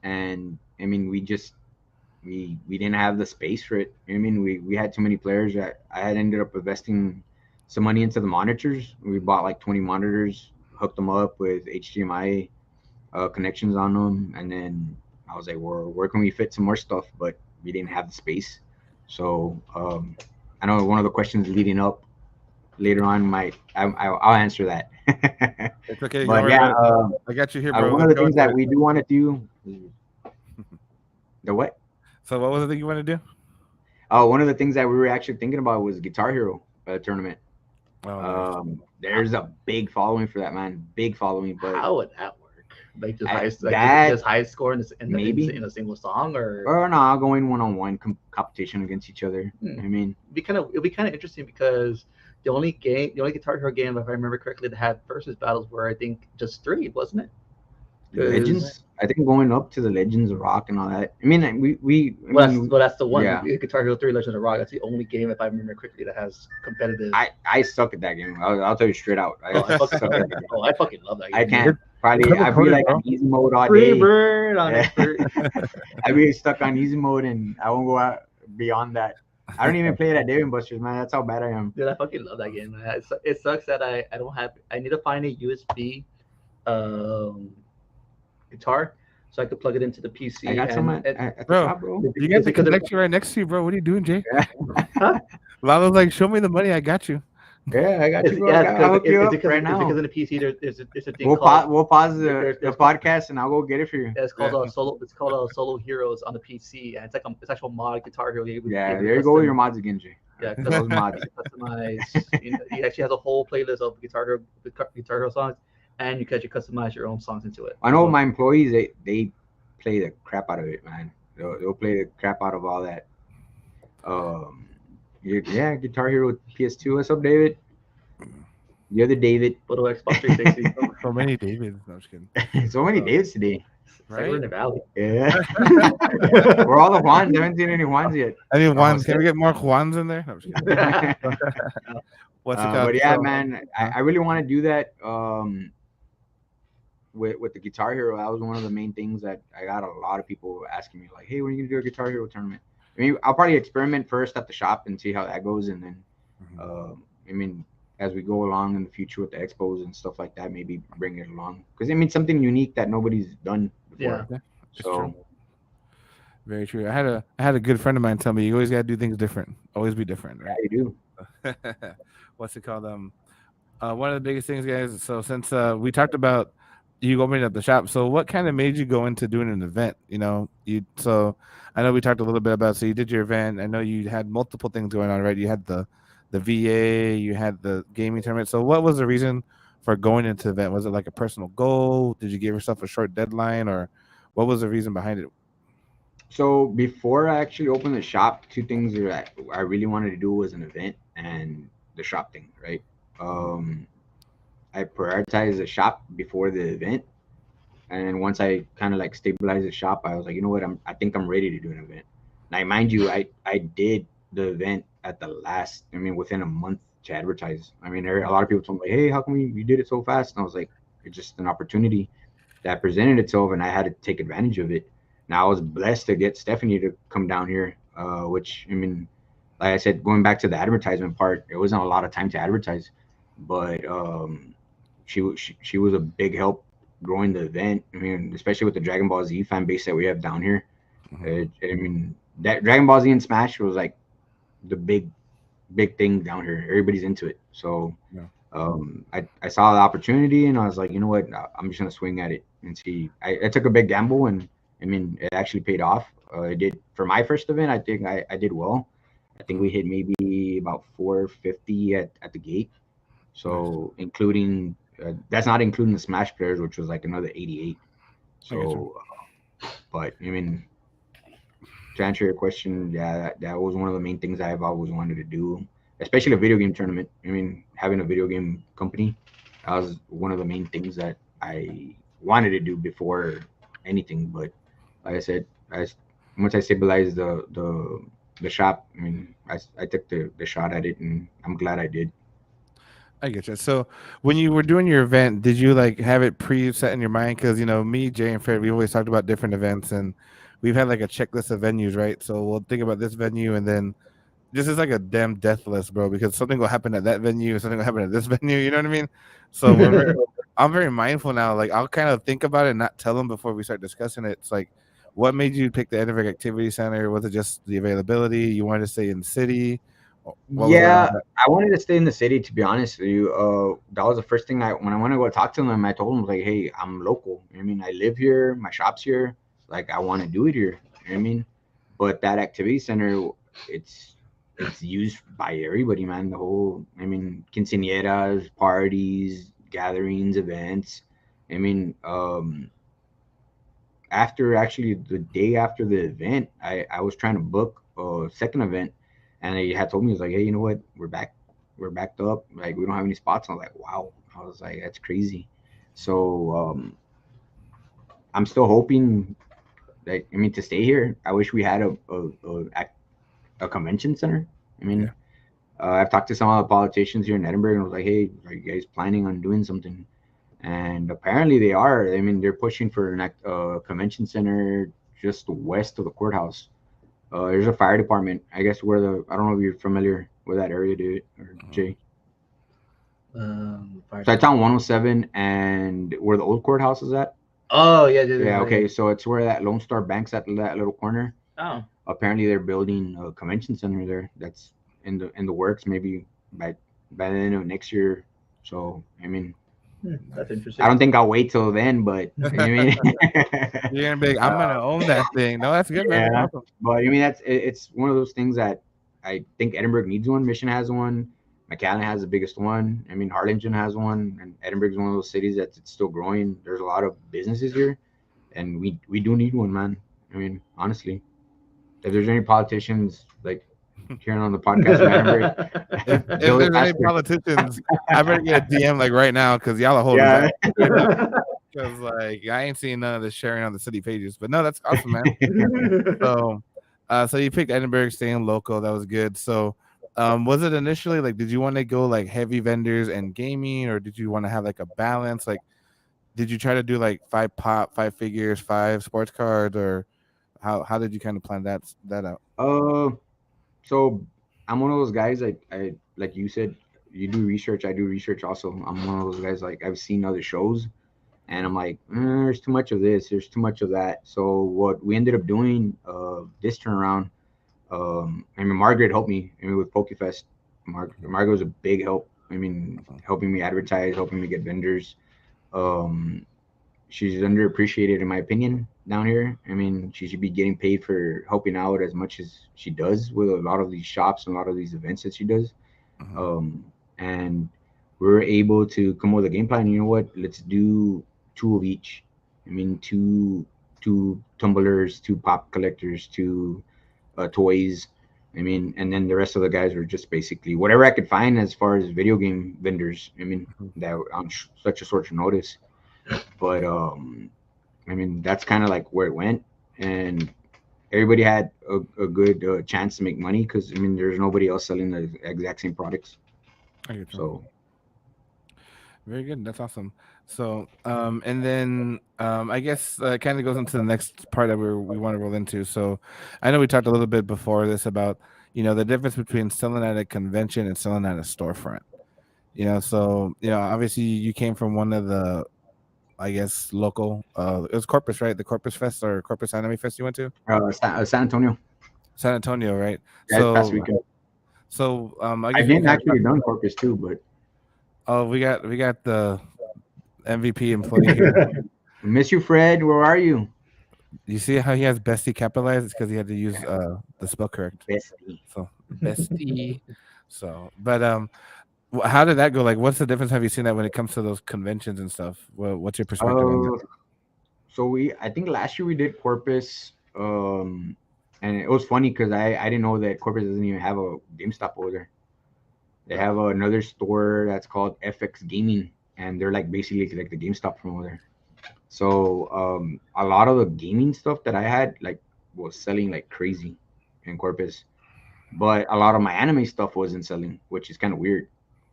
and I mean, we didn't have the space for it. I mean, we had too many players that I had ended up investing some money into the monitors. We bought like 20 monitors, hooked them up with HDMI connections on them, and then I was like, well, where can we fit some more stuff? But we didn't have the space. So I know one of the questions leading up later on I'll answer that. It's okay. But don't worry yeah, about it. I got you here, bro. one of the Let's go things into that it. we do want to do. The what? So what was the thing you want to do? Oh, one of the things that we were actually thinking about was Guitar Hero tournament. Oh, There's a big following for that, man. Big following, but How would that work? Like just high score maybe in a single song, or no, going one-on-one competition against each other. I mean, it'd be kind of interesting because the only Guitar Hero game, if I remember correctly, that had versus battles were, I think, just 3, wasn't it? Legends. I think going up to the Legends of Rock and all that. I mean, That's the one. Yeah. Guitar Hero 3 Legends of Rock. That's the only game, if I remember correctly, that has competitive. I suck at that game. I'll tell you straight out. I suck at that game. I fucking love that game. I can't. Probably I'd be like on easy mode all Free day. bird on Yeah. it. I'd be stuck on easy mode and I won't go out beyond that. I don't even play it at Dave and Buster's, man. That's how bad I am. Dude, I fucking love that game, man. It sucks that I don't have. I need to find a USB um, guitar so I could plug it into the PC. I got some at the Bro, shop, bro. you got the because of- connection right next to you, bro. What are you doing, Jay? Huh? Lalo's like, show me the money. I got you. Yeah, I got It's, you, bro. yeah, I'll hook you up because, right it's now. because in the PC there's a thing We'll called pause there's the called- podcast and I'll go get it for you. it's called Yeah. Solo. It's called Solo Heroes on the PC, and it's actual mod Guitar Hero. Yeah, there you go with your mods again, Jay. Yeah, Those mods. customize. He actually has a whole playlist of Guitar Hero songs, and you can actually customize your own songs into it. I know my employees, they play the crap out of it, man. They'll play the crap out of all that. Yeah, Guitar Hero PS2. What's up, David? The other David. Little Xbox 360. So many Davids. No, I'm just kidding. So many Davids today. It's like we're in the valley. Yeah. We're all the Juans. I haven't seen any Juans yet. I need Juans. shit. Can we get more Juans in there? No, I'm just kidding. What's it called? But yeah, So- man, I really want to do that. With the Guitar Hero, that was one of the main things that I got a lot of people asking me, like, "Hey, when are you gonna do a Guitar Hero tournament?" I mean, I'll probably experiment first at the shop and see how that goes, and then, I mean, as we go along in the future with the expos and stuff like that, maybe bring it along because I mean something unique that nobody's done before. Yeah. It's So true. Very true. I had a good friend of mine tell me you always gotta do things different. Always be different, yeah, right? you do. What's it called? One of the biggest things, guys. So since we talked about you opening up the shop, so what kind of made you go into doing an event? So I know we talked a little bit about. So you did your event. I know you had multiple things going on, right? You had the VA, you had the gaming tournament. So what was the reason for going into the event? Was it like a personal goal? Did you give yourself a short deadline, or what was the reason behind it? So before I actually opened the shop, two things that I really wanted to do was an event and the shop thing, right? I prioritized the shop before the event, and once I kind of like stabilized the shop, I was like, you know what, I think I'm ready to do an event. Now, mind you, I did the event at the last, I mean, within a month to advertise. I mean, a lot of people told me, hey, how come you did it so fast? And I was like, it's just an opportunity that presented itself, and I had to take advantage of it. Now I was blessed to get Stephanie to come down here, which I mean, like I said, going back to the advertisement part, it wasn't a lot of time to advertise, but she was a big help growing the event. I mean, especially with the Dragon Ball Z fan base that we have down here. I mean, that Dragon Ball Z and Smash was like the big thing down here. Everybody's into it, so Yeah. I saw the opportunity, and I was like, you know what, I'm just gonna swing at it and see. I took a big gamble, and I mean, it actually paid off. It did for my first event. I think I did well. I think we hit maybe about 450 at the gate. So including that's not including the Smash players, which was like another 88. So, but I mean, to answer your question, yeah, that was one of the main things I've always wanted to do, especially a video game tournament. I mean, having a video game company, that was one of the main things that I wanted to do before anything. But like I said, once I stabilized the shop, I mean, I took the shot at it, and I'm glad I did. I get you. So when you were doing your event, did you like have it pre-set in your mind? Because me, Jay, and Fred, we always talked about different events, and we've had like a checklist of venues, right? So we'll think about this venue, and then this is like a damn death list, bro. Because something will happen at that venue, something will happen at this venue. You know what I mean? So I'm very mindful now. Like I'll kind of think about it and not tell them before we start discussing it. It's like, what made you pick the Edinburgh Activity Center? Was it just the availability? You wanted to stay in the city? Yeah, I wanted to stay in the city, to be honest with you. That was the first thing when I wanted to go talk to them, I told them, like, hey, I'm local. I mean, I live here, my shop's here. Like, I want to do it here. You know what I mean? But that activity center, it's used by everybody, man. The whole, I mean, quinceañeras, parties, gatherings, events. I mean, after actually the day after the event, I was trying to book a second event. And he had told me, he was like, hey, you know what? We're backed up. Like, we don't have any spots. I was like, wow. I was like, that's crazy. So I'm still hoping, like, I mean, to stay here. I wish we had a convention center. I mean, I've talked to some of the politicians here in Edinburgh, and I was like, hey, are you guys planning on doing something? And apparently they are. I mean, they're pushing for a convention center just west of the courthouse. There's a fire department. I guess where the I don't know if you're familiar with that area, dude, or Jay. Fire So it's on department. 107 and where the old courthouse is at. Oh yeah, yeah, Yeah, yeah, okay. yeah. So it's where that Lone Star Bank's at that little corner. Oh, Apparently they're building a convention center there. That's in the works. Maybe by the end of next year. So I mean, that's I don't interesting. think I'll wait till then. But I mean, You're gonna be like, I'm uh, gonna own that thing. No, that's good, man. That's yeah. awesome. But I mean, it's one of those things that I think Edinburgh needs one. Mission has one. McAllen has the biggest one. I mean, Harlingen has one, and Edinburgh's one of those cities that's it's still growing. There's a lot of businesses here, and we do need one, man. I mean, honestly, if there's any politicians like hearing on the podcast from Edinburgh, If Billy there's any Pastor, politicians, I better get a DM like right now because y'all are holding yeah, back right now. Because like I ain't seeing none of this sharing on the city pages. But no, that's awesome, man. So, so you picked Edinburgh, staying local. That was good. So, was it initially like, did you want to go like heavy vendors and gaming, or did you want to have like a balance? Like, did you try to do like five pop, five figures, five sports cards, or how did you kind of plan that out? uh, so I'm one of those guys I like you said, you do research, I do research also. I'm one of those guys like I've seen other shows and I'm like, there's too much of this, there's too much of that. So what we ended up doing this turnaround, I mean Margaret helped me. I mean with PokeFest, Margaret was a big help. I mean, helping me advertise, helping me get vendors. Um, she's underappreciated in my opinion down here. I mean, she should be getting paid for helping out as much as she does with a lot of these shops and a lot of these events that she does. Mhm. And we were able to come up with a game plan. You know what? Let's do two of each. I mean, two tumblers, two pop collectors, two toys. I mean, and then the rest of the guys were just basically whatever I could find as far as video game vendors. I mean, Mhm. that on such a short notice. But I mean, that's kind of like where it went, and everybody had a good chance to make money because I mean, there's nobody else selling the exact same products. I get you. So Very good. That's awesome. So, and then I guess kind of goes into the next part that we want to roll into. So, I know we talked a little bit before this about the difference between selling at a convention and selling at a storefront. So obviously you came from one of the, I guess, local. It was Corpus, right? The Corpus Fest or Corpus Anime Fest you went to, San Antonio, San Antonio, right? yeah, this past So, weekend. I I guess we can didn't kind of talk. actually done Corpus too, but Oh, we got the MVP employee here. miss you, Fred. Where are you? You see how he has bestie capitalized? It's because he had to use the spell correct. Bestie. So bestie. So, but how did that go? Like, what's the difference? Have you seen that when it comes to those conventions and stuff? What's your perspective on that? Uh, so I think last year we did Corpus, and it was funny because I didn't know that Corpus doesn't even have a GameStop over there. They have another store that's called FX Gaming, and they're like basically like the GameStop from over there. So a lot of the gaming stuff that I had like was selling like crazy in Corpus, but a lot of my anime stuff wasn't selling, which is kind of weird.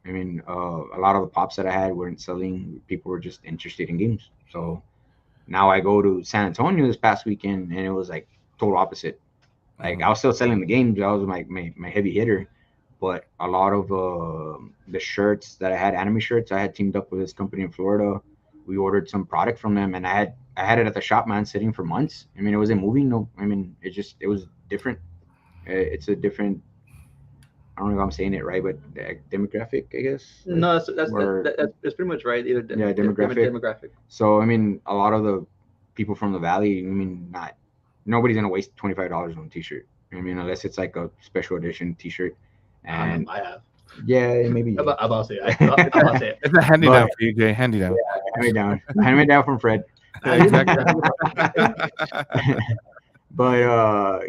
I mean, a lot of the pops that I had weren't selling. People were just interested in games. So now I go to San Antonio this past weekend, and it was like total opposite. Like Mhm. I was still selling the games. I was my heavy hitter, but a lot of the shirts that I had, anime shirts, I had teamed up with this company in Florida. We ordered some product from them, and I had it at the shop, man, sitting for months. I mean, it wasn't moving. No, I mean, it was different. It's a different. I don't know if I'm saying it right, but demographic, I guess, like, No, that's or that's pretty much right. Either yeah, demographic. demographic. So I mean, a lot of the people from the valley. I mean, not nobody's gonna waste $25 on a t-shirt. I mean, unless it's like a special edition t-shirt. And I have. yeah, maybe. I'm about to say it. I'm about to say it. It's a handy But down for you, Jay. Handy down. hand me down. Hand me down from Fred. Exactly. But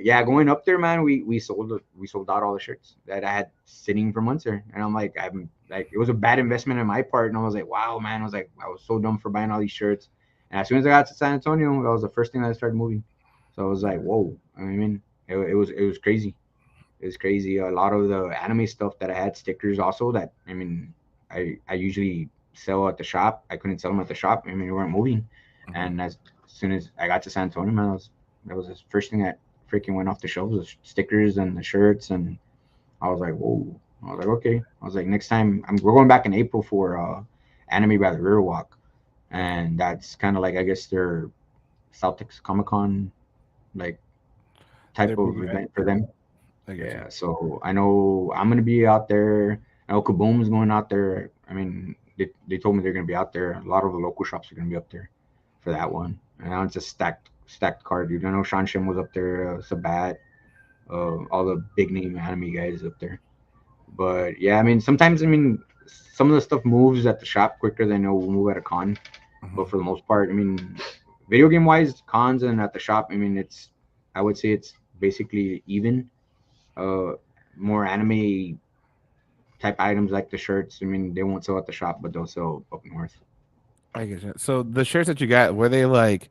yeah, going up there, man, we sold out all the shirts that I had sitting for months there, and I'm like, I'm like, it was a bad investment on my part, and I was like, wow, man, I was so dumb for buying all these shirts, and as soon as I got to San Antonio, that was the first thing that I started moving, so I was like, whoa, I mean, it was crazy, it was crazy. A lot of the anime stuff that I had stickers also that I mean, I usually sell at the shop. I couldn't sell them at the shop. I mean, we weren't moving, Mhm. and as soon as I got to San Antonio, man, that was the first thing that freaking went off the shelves, the stickers and the shirts, and I was like, whoa. I was like, okay. I was like, next time we're going back in April for Anime by the Riverwalk, and that's kind of like I guess their South Texas Comic Con like type They're of big, right? event for them. I get you. Yeah, so I know I'm gonna be out there. I know Kaboom's going out there. I mean, they told me they're gonna be out there. A lot of the local shops are gonna be up there for that one. And now it's a stacked card, dude. I know Sean Shim was up there, Sabat, all the big name anime guys up there. But yeah, I mean, sometimes I mean some of the stuff moves at the shop quicker than it will move at a con. But for the most part, I mean, video game wise, cons and at the shop, I mean, I would say it's basically even. More anime type items like the shirts. I mean, they won't sell at the shop, but they'll sell up north. I get you. So the shirts that you got, were they like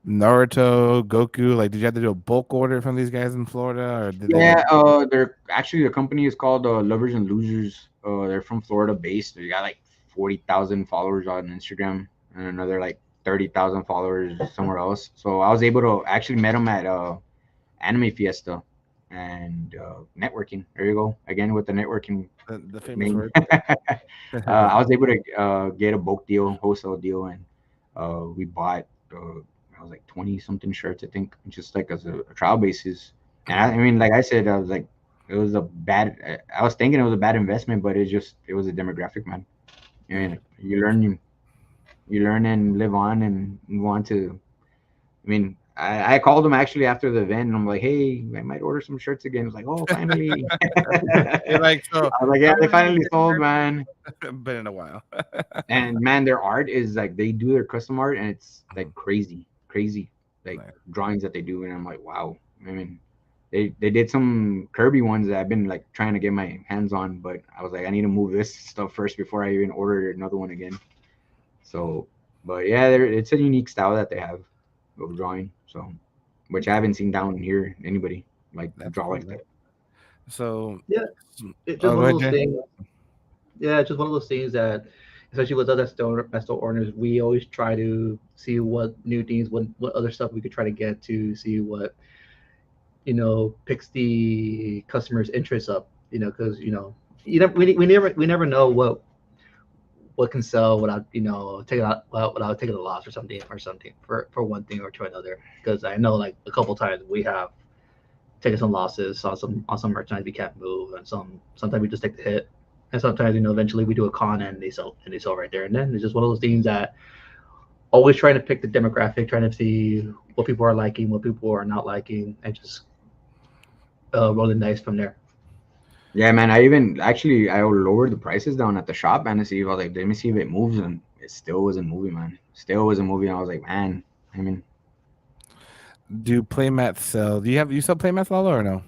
Naruto, Goku? Like, did you have to do a bulk order from these guys in Florida, or did they? Yeah, Like, they're actually the company is called Lovers and Losers. They're from Florida based. They got like 40,000 followers on Instagram and another like 30,000 followers somewhere else. So I was able to actually met them at Anime Fiesta and networking. There you go again with the networking. the famous Main. word? I was able to get a bulk deal, wholesale deal, and we bought I was like 20 something shirts, I think, just like as a trial basis. And I mean, like I said, I was like, it was a bad. I was thinking it was a bad investment, but it was a demographic, man. I mean, you learn and live on and move on to. I mean, I called him actually after the event, and I'm like, hey, I might order some shirts again. I was like, oh, finally. You're like, so I was like, yeah, they finally sold, man. been in a while. And man, their art is like they do their custom art, and it's like crazy like Right. drawings that they do, and I'm like, wow. I mean, they did some Kirby ones that I've been like trying to get my hands on, but I was like, I need to move this stuff first before I even order another one again. So, but yeah, it's a unique style that they have of drawing. So, which I haven't seen down here anybody like That's draw cool, like man. that. So It's just Oh, one go of ahead, those Jay. things. Yeah, it's just one of those things that, especially with other store owners, we always try to see what new things, what other stuff we could try to get to see what picks the customer's interest up. Because we never know what can sell without taking out without taking a loss or something for one thing or to another. Because I know like a couple times we have taken some losses on some merchandise we can't move, and sometimes we just take the hit, and sometimes eventually we do a con and they sell right there and then. It's just one of those things that always trying to pick the demographic, trying to see what people are liking, what people are not liking, and just roll the dice from there. Yeah, man. I lowered the prices down at the shop, man, to see if I was like, let me see if it moves, and it still wasn't moving, man. Still wasn't moving. I was like, man. I mean, do playmats sell? You sell playmats, Lalo, or no?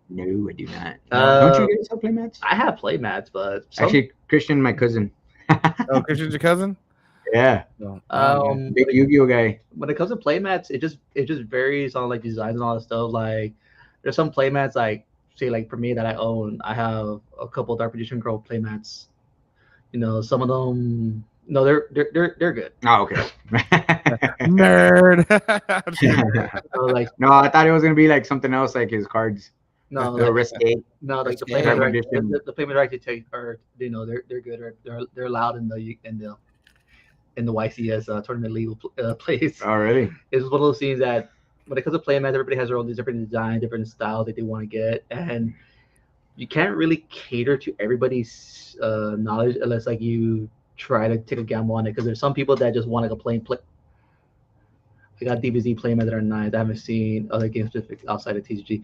no, I do not. No. Don't you guys sell playmats? I have play mats, but Actually, Christian, my cousin. Oh, Christian's your cousin? Yeah, No. Oh, man. big Yu-Gi-Oh guy. when it comes to play mats, it just varies on like designs and all that stuff. Like there's some play mats like say like for me that I own, I have a couple Dark Magician Girl play mats. Some of them, no, they're good. Oh, okay. Nerd. So, like No, I thought it was gonna be like something else, like his cards. no, The like, Risque. no, like the That's play mats good. are Magician. the play mats are actually take are they're good. They're allowed in the YCS tournament legal place. Oh, really? It's one of those things that when it comes to play mats, everybody has their own different design, different style that they want to get, and you can't really cater to everybody's knowledge unless like you try to take a gamble on it. Because there's some people that just want like a plain play. I got DBZ playmat that are nice. I haven't seen other games outside of TCG.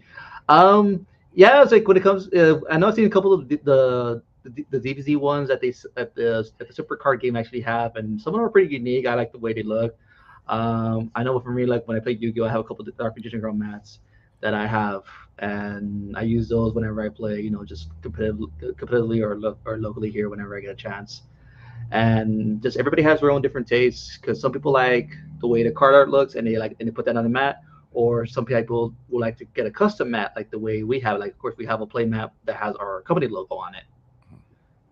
Yeah, it's like when it comes, I know I've seen a couple of the DBZ ones that at the Super Card game actually have, and some of them are pretty unique. I like the way they look. I know for me, like when I play Yu-Gi-Oh, I have a couple of Dark Magician Girl mats that I have, and I use those whenever I play. Just competitively or locally here whenever I get a chance. And just everybody has their own different tastes because some people like the way the card art looks and they put that on the mat, or some people would like to get a custom mat like the way we have. Like of course we have a play mat that has our company logo on it,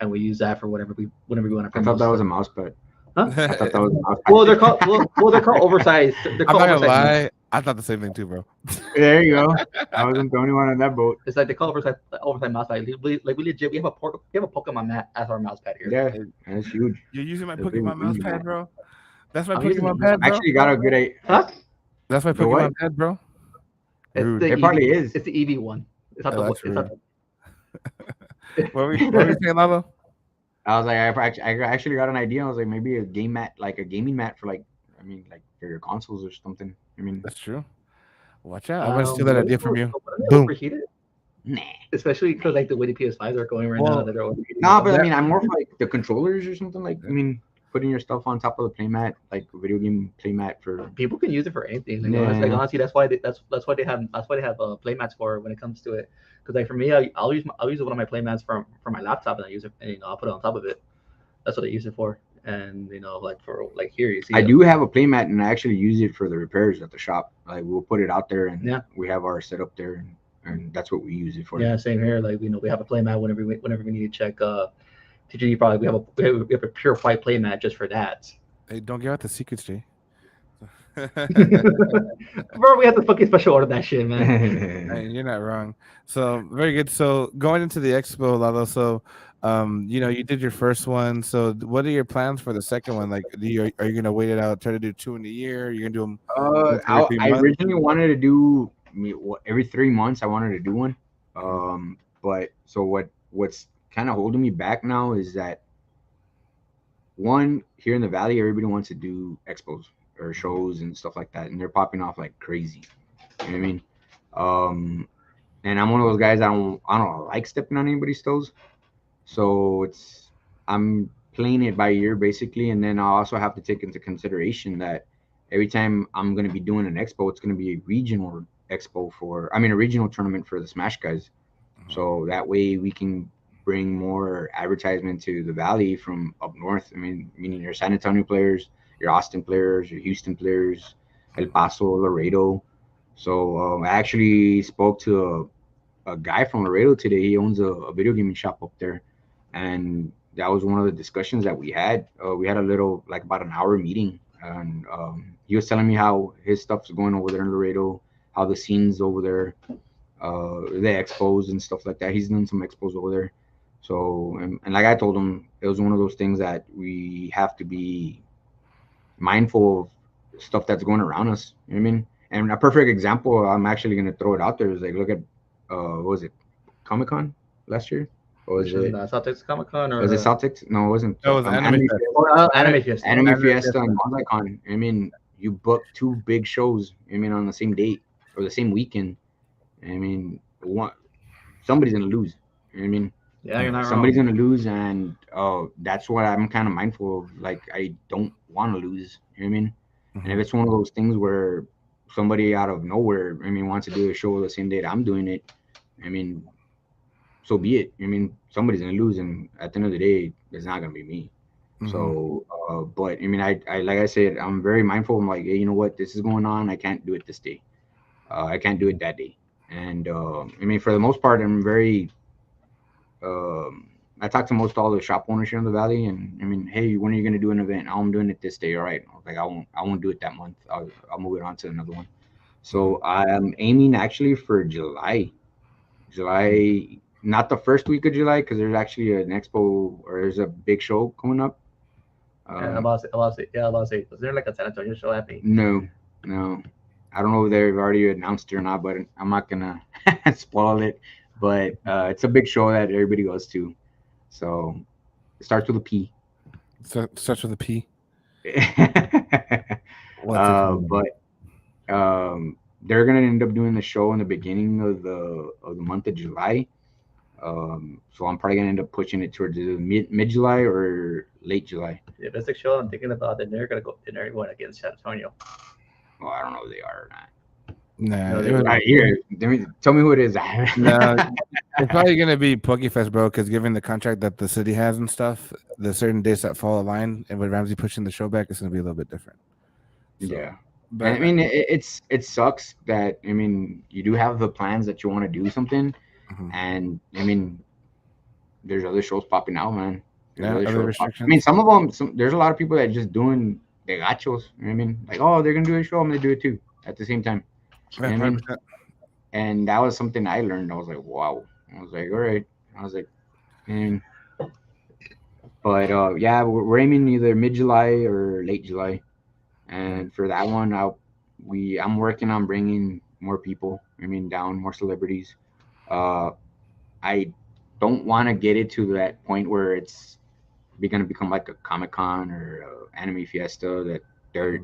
and we use that for whenever we want to I promote thought that was a stuff. mouse pad. Huh? I thought that was a mouse pad. Well, they're called oversized. They're I'm called not gonna oversized lie. mats. I thought the same thing too, bro. There you go. I wasn't the only one on that boat. It's like they call it overtime mouse pad. We legit we have a Pokemon mat as our mouse pad here. Yeah, that's huge. You're using my That's big Pokemon mouse huge, pad, man. bro. That's my I'm using Pokemon it. pad, bro. Actually, got a good idea. Huh? That's my The what? Pokemon pad, bro. It's Rude. the It probably EV is. It's the EV one. It's not Oh, the. that's It's not What were you saying, Lalo? I was like, I actually got an idea. I was like, maybe a game mat, like a gaming mat for like, I mean, like for your consoles or something. I mean, That's true. Watch out. I'm going to steal that idea from you. Wouldn't it Boom. overheat it? nah. Especially because like the way the PS5s are going right now, Well, that they're overheating. Nah, but I mean, I'm more for like the controllers or something. Like, I mean, putting your stuff on top of the playmat, like a video game playmat for. People can use it for anything. Like, Yeah. honestly, that's why they have play mats for when it comes to it. Because like for me, I'll use one of my play mats for my laptop and I use it, and I'll put it on top of it. That's what I use it for. And like for like here, you see. I do have a playmat, and I actually use it for the repairs at the shop. Like, we'll put it out there, and Yeah. we have our setup there, and that's what we use it for. Yeah, same here. Like we have a play mat whenever we need to check. TG probably we have a pure white play mat just for that. Hey, don't give out the secrets, Jay. Bro, we have to fucking special order that shit, man. Hey, you're not wrong. So very good. So going into the expo, Lalo. So, you did your first one. So what are your plans for the second one? Like, are you gonna wait it out? Try to do 2 in a year? You're gonna do them? I originally wanted to do every 3 months. I wanted to do one. But so what's kind of holding me back now is that, one, here in the Valley, everybody wants to do expos or shows and stuff like that, and they're popping off like crazy. You know what I mean? And I'm one of those guys, I don't like stepping on anybody's toes. So I'm playing it by ear basically, and then I also have to take into consideration that every time I'm going to be doing an expo, it's going to be a regional a regional tournament for the Smash guys. So that way we can bring more advertisement to the Valley from up north. I mean, meaning your San Antonio players, your Austin players, your Houston players, El Paso, Laredo. So I actually spoke to a guy from Laredo today. He owns a video gaming shop up there, and that was one of the discussions that we had. We had a little, like, about an hour meeting, and he was telling me how his stuff's going over there in Laredo, how the scenes over there, the expos and stuff like that. He's done some expos over there. So, and like I told him, it was one of those things that we have to be mindful of stuff that's going around us. You know what I mean? And a perfect example, I'm actually going to throw it out there, is like, look at, what was it, Comic-Con last year? Or was it Celtics Comic Con or was it Celtics? No, it wasn't. That was Anime Fest. Anime Fiesta. Anime Fiesta and BonsaiCon. I mean, you book 2 big shows, I mean, on the same date or the same weekend. I mean, somebody's going to lose. You know what I mean? Yeah, you're not Somebody's wrong. going to lose, and that's what I'm kind of mindful of. Like, I don't want to lose. You know what I mean? And if it's one of those things where somebody out of nowhere, I mean, wants to do a show the same day that I'm doing it, I mean, so be it. I mean, somebody's gonna lose, and at the end of the day, it's not gonna be me. So, but I mean, I like I said, I'm very mindful. I'm like, hey, you know what? This is going on. I can't do it this day. I can't do it that day. And I mean, for the most part, I'm very. I talk to most all the shop owners here in the Valley, and I mean, hey, when are you gonna do an event? Oh, I'm doing it this day. All right. Like, I won't do it that month. I'll move it on to another one. So I am aiming actually for July, not the first week of July, because there's actually an expo, or there's a big show coming up. I'm about to say, was there like a San Antonio show happening? No, I don't know if they've already announced it or not, but I'm not gonna spoil it. But it's a big show that everybody goes to. So it starts with a P. So starts with a P. They're gonna end up doing the show in the beginning of the month of July. So I'm probably gonna end up pushing it towards mid July or late July. Yeah, if it's a show I'm thinking about, then they're going against San Antonio. Well, I don't know if they are or not. Nah, Right here. Tell me who it is. no, it's probably gonna be PokeFest, bro. Because given the contract that the city has and stuff, the certain days that fall align, and with Ramsey pushing the show back, it's gonna be a little bit different. So, Yeah. but I mean, it sucks that, I mean, you do have the plans that you want to do something, and I mean, there's other shows popping out, man. Other restrictions. I mean, some of them. There's a lot of people that are just doing the gachos. You know what I mean, like, oh, they're gonna do a show, I'm gonna do it too. at the same time. Yeah, You know what I mean? 100%. And that was something I learned. I was like, wow. I was like, all right. I was like, man. But yeah, we're aiming either mid July or late July. And for that one, I'm working on bringing more people. I mean, down more celebrities. Uh, I don't want to get it to that point where it's gonna become like a Comic Con or Anime Fiesta that there are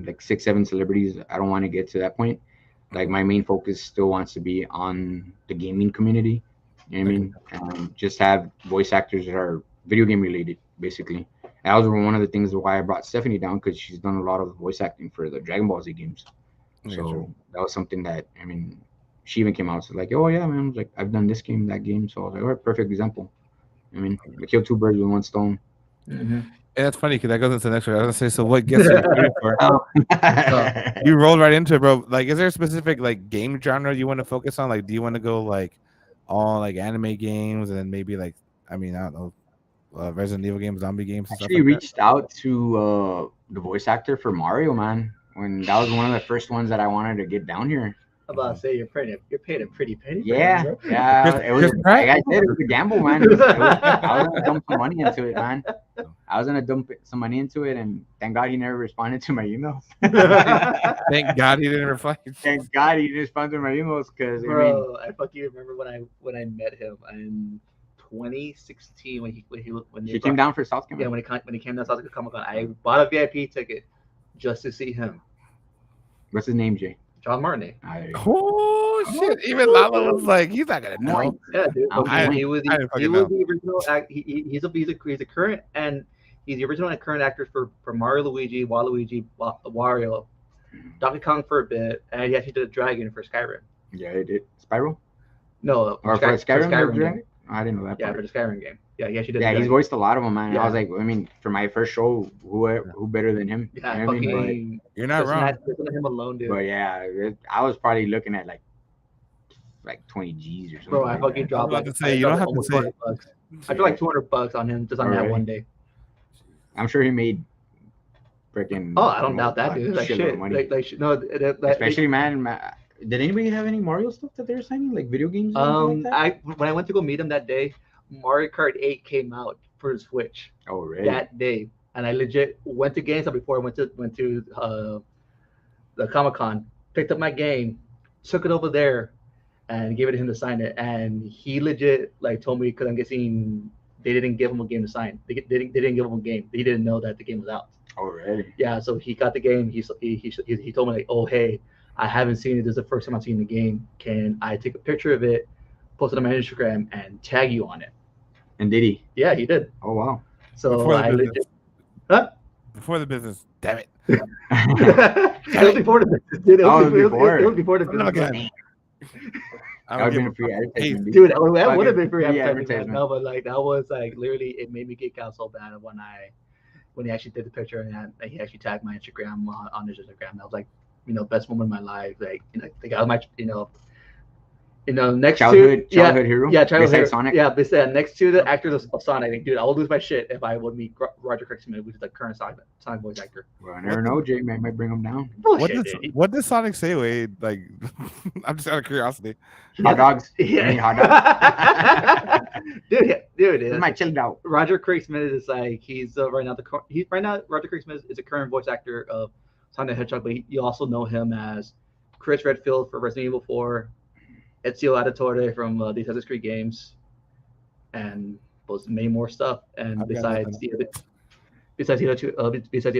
like 6, 7 celebrities. I don't want to get to that point. Like my main focus still wants to be on the gaming community. You know what I mean? And just have voice actors that are video game related, basically. That was one of the things why I brought Stephanie down, because she's done a lot of voice acting for the Dragon Ball Z games. Yeah, So true. that was something that, I mean, she even came out, so like, oh yeah, man, like I've done this game, that game. So I was like, all right, perfect example. I mean, we killed 2 birds with 1 stone. Mhm. And that's funny because that goes into the next one. I was gonna say, so what gets you recruited for? Oh. You rolled right into it, bro. Like, is there a specific like game genre you want to focus on? Like, do you want to go like all like anime games and then maybe like, I mean, I don't know, Resident Evil games, zombie games, and stuff Actually like that? reached out to the voice actor for Mario, man. When that was one of the first ones that I wanted to get down here. I'm about to say you're paid a pretty penny. for Yeah, him, bro. yeah. It was, Chris Pratt? like I said, it was a gamble, man. I was gonna dump some money into it, man. I was gonna dump some money into it, and thank God he never responded to my emails. Thank God he didn't reply. Thank God he didn't respond to my emails, because I mean, Bro, I fucking remember when I met him in 2016 when he came down for South Carolina. Yeah, when he came down to South Carolina Comic Con, I bought a VIP ticket just to see him, What's his name, Jay? John Martin. Oh shit! Even Lalo was like, he's not gonna know. No. Yeah, dude. I He was didn't he fucking was know. the original. He's a current, and he's the original and current actor for Mario, Luigi, Waluigi, Wario, Donkey Kong for a bit, and he actually did a dragon for Skyrim. Yeah, it did. Spiral? No, Or for Skyrim? Skyrim Dragon? game. I didn't know that Yeah, part. for the Skyrim game. Yeah, he actually did. Yeah, the he's dragon. voiced a lot of them, man. Yeah. I was like, I mean, for my first show, who better than him? Yeah, You know what I mean? fucking. You're not wrong. Listen to him alone, dude. But yeah, I was probably looking at like 20 G's or something. Bro, I like fucking that. dropped about like to say, you don't have to almost say- $200. I feel like $200 on him just on that Alright. one day. I'm sure he made freaking. Oh, I don't doubt that, dude. Like shitload of shit. money. No, Especially, man. Did anybody have any Mario stuff that they were signing, like video games? Or anything like that? when I went to go meet him that day, Mario Kart 8 came out for his Switch Oh, really? that day, and I legit went to GameStop before I went to the Comic Con, picked up my game, took it over there, and gave it to him to sign it. And he legit like told me, because I'm guessing they didn't give him a game to sign. They didn't give him a game. He didn't know that the game was out. Oh, really? Yeah, so he got the game. He told me like, oh hey, I haven't seen it. This is the first time I've seen the game. Can I take a picture of it, post it on my Instagram, and tag you on it? And did he? Yeah, he did. Oh, wow. So Before the I business. legit. Huh? Before the business, damn it. It was before the business, dude. It Oh, was, it was before. It was before the I'm not business. gonna- That would have been a free advertisement. Dude, that would have been free Free advertising. advertisement. No, but like that was like literally, it made me geek out so bad when he actually did the picture and he actually tagged my Instagram on his Instagram. That was like, best moment of my life. Like, the guy was my, next Childhood to hero? Yeah, childhood Besides hero. Sonic? Yeah, next to the actors of Sonic. I think, dude, I would lose my shit if I would meet Roger Craig-Smith, which is the current Sonic voice actor. Well, I never know, Jay. Might bring him down. Bullshit, What does Sonic say, Wade? Like, I'm just out of curiosity. Hot dogs. Yeah. I mean, hot dogs. dude, This is my chilled out. Roger Craig-Smith is like he's right now Roger Craig-Smith is a current voice actor of Sonic the Hedgehog, but you also know him as Chris Redfield for Resident Evil 4, Ezio Auditore from the Assassin's Creed games, and many more stuff. And I've got besides nothing. the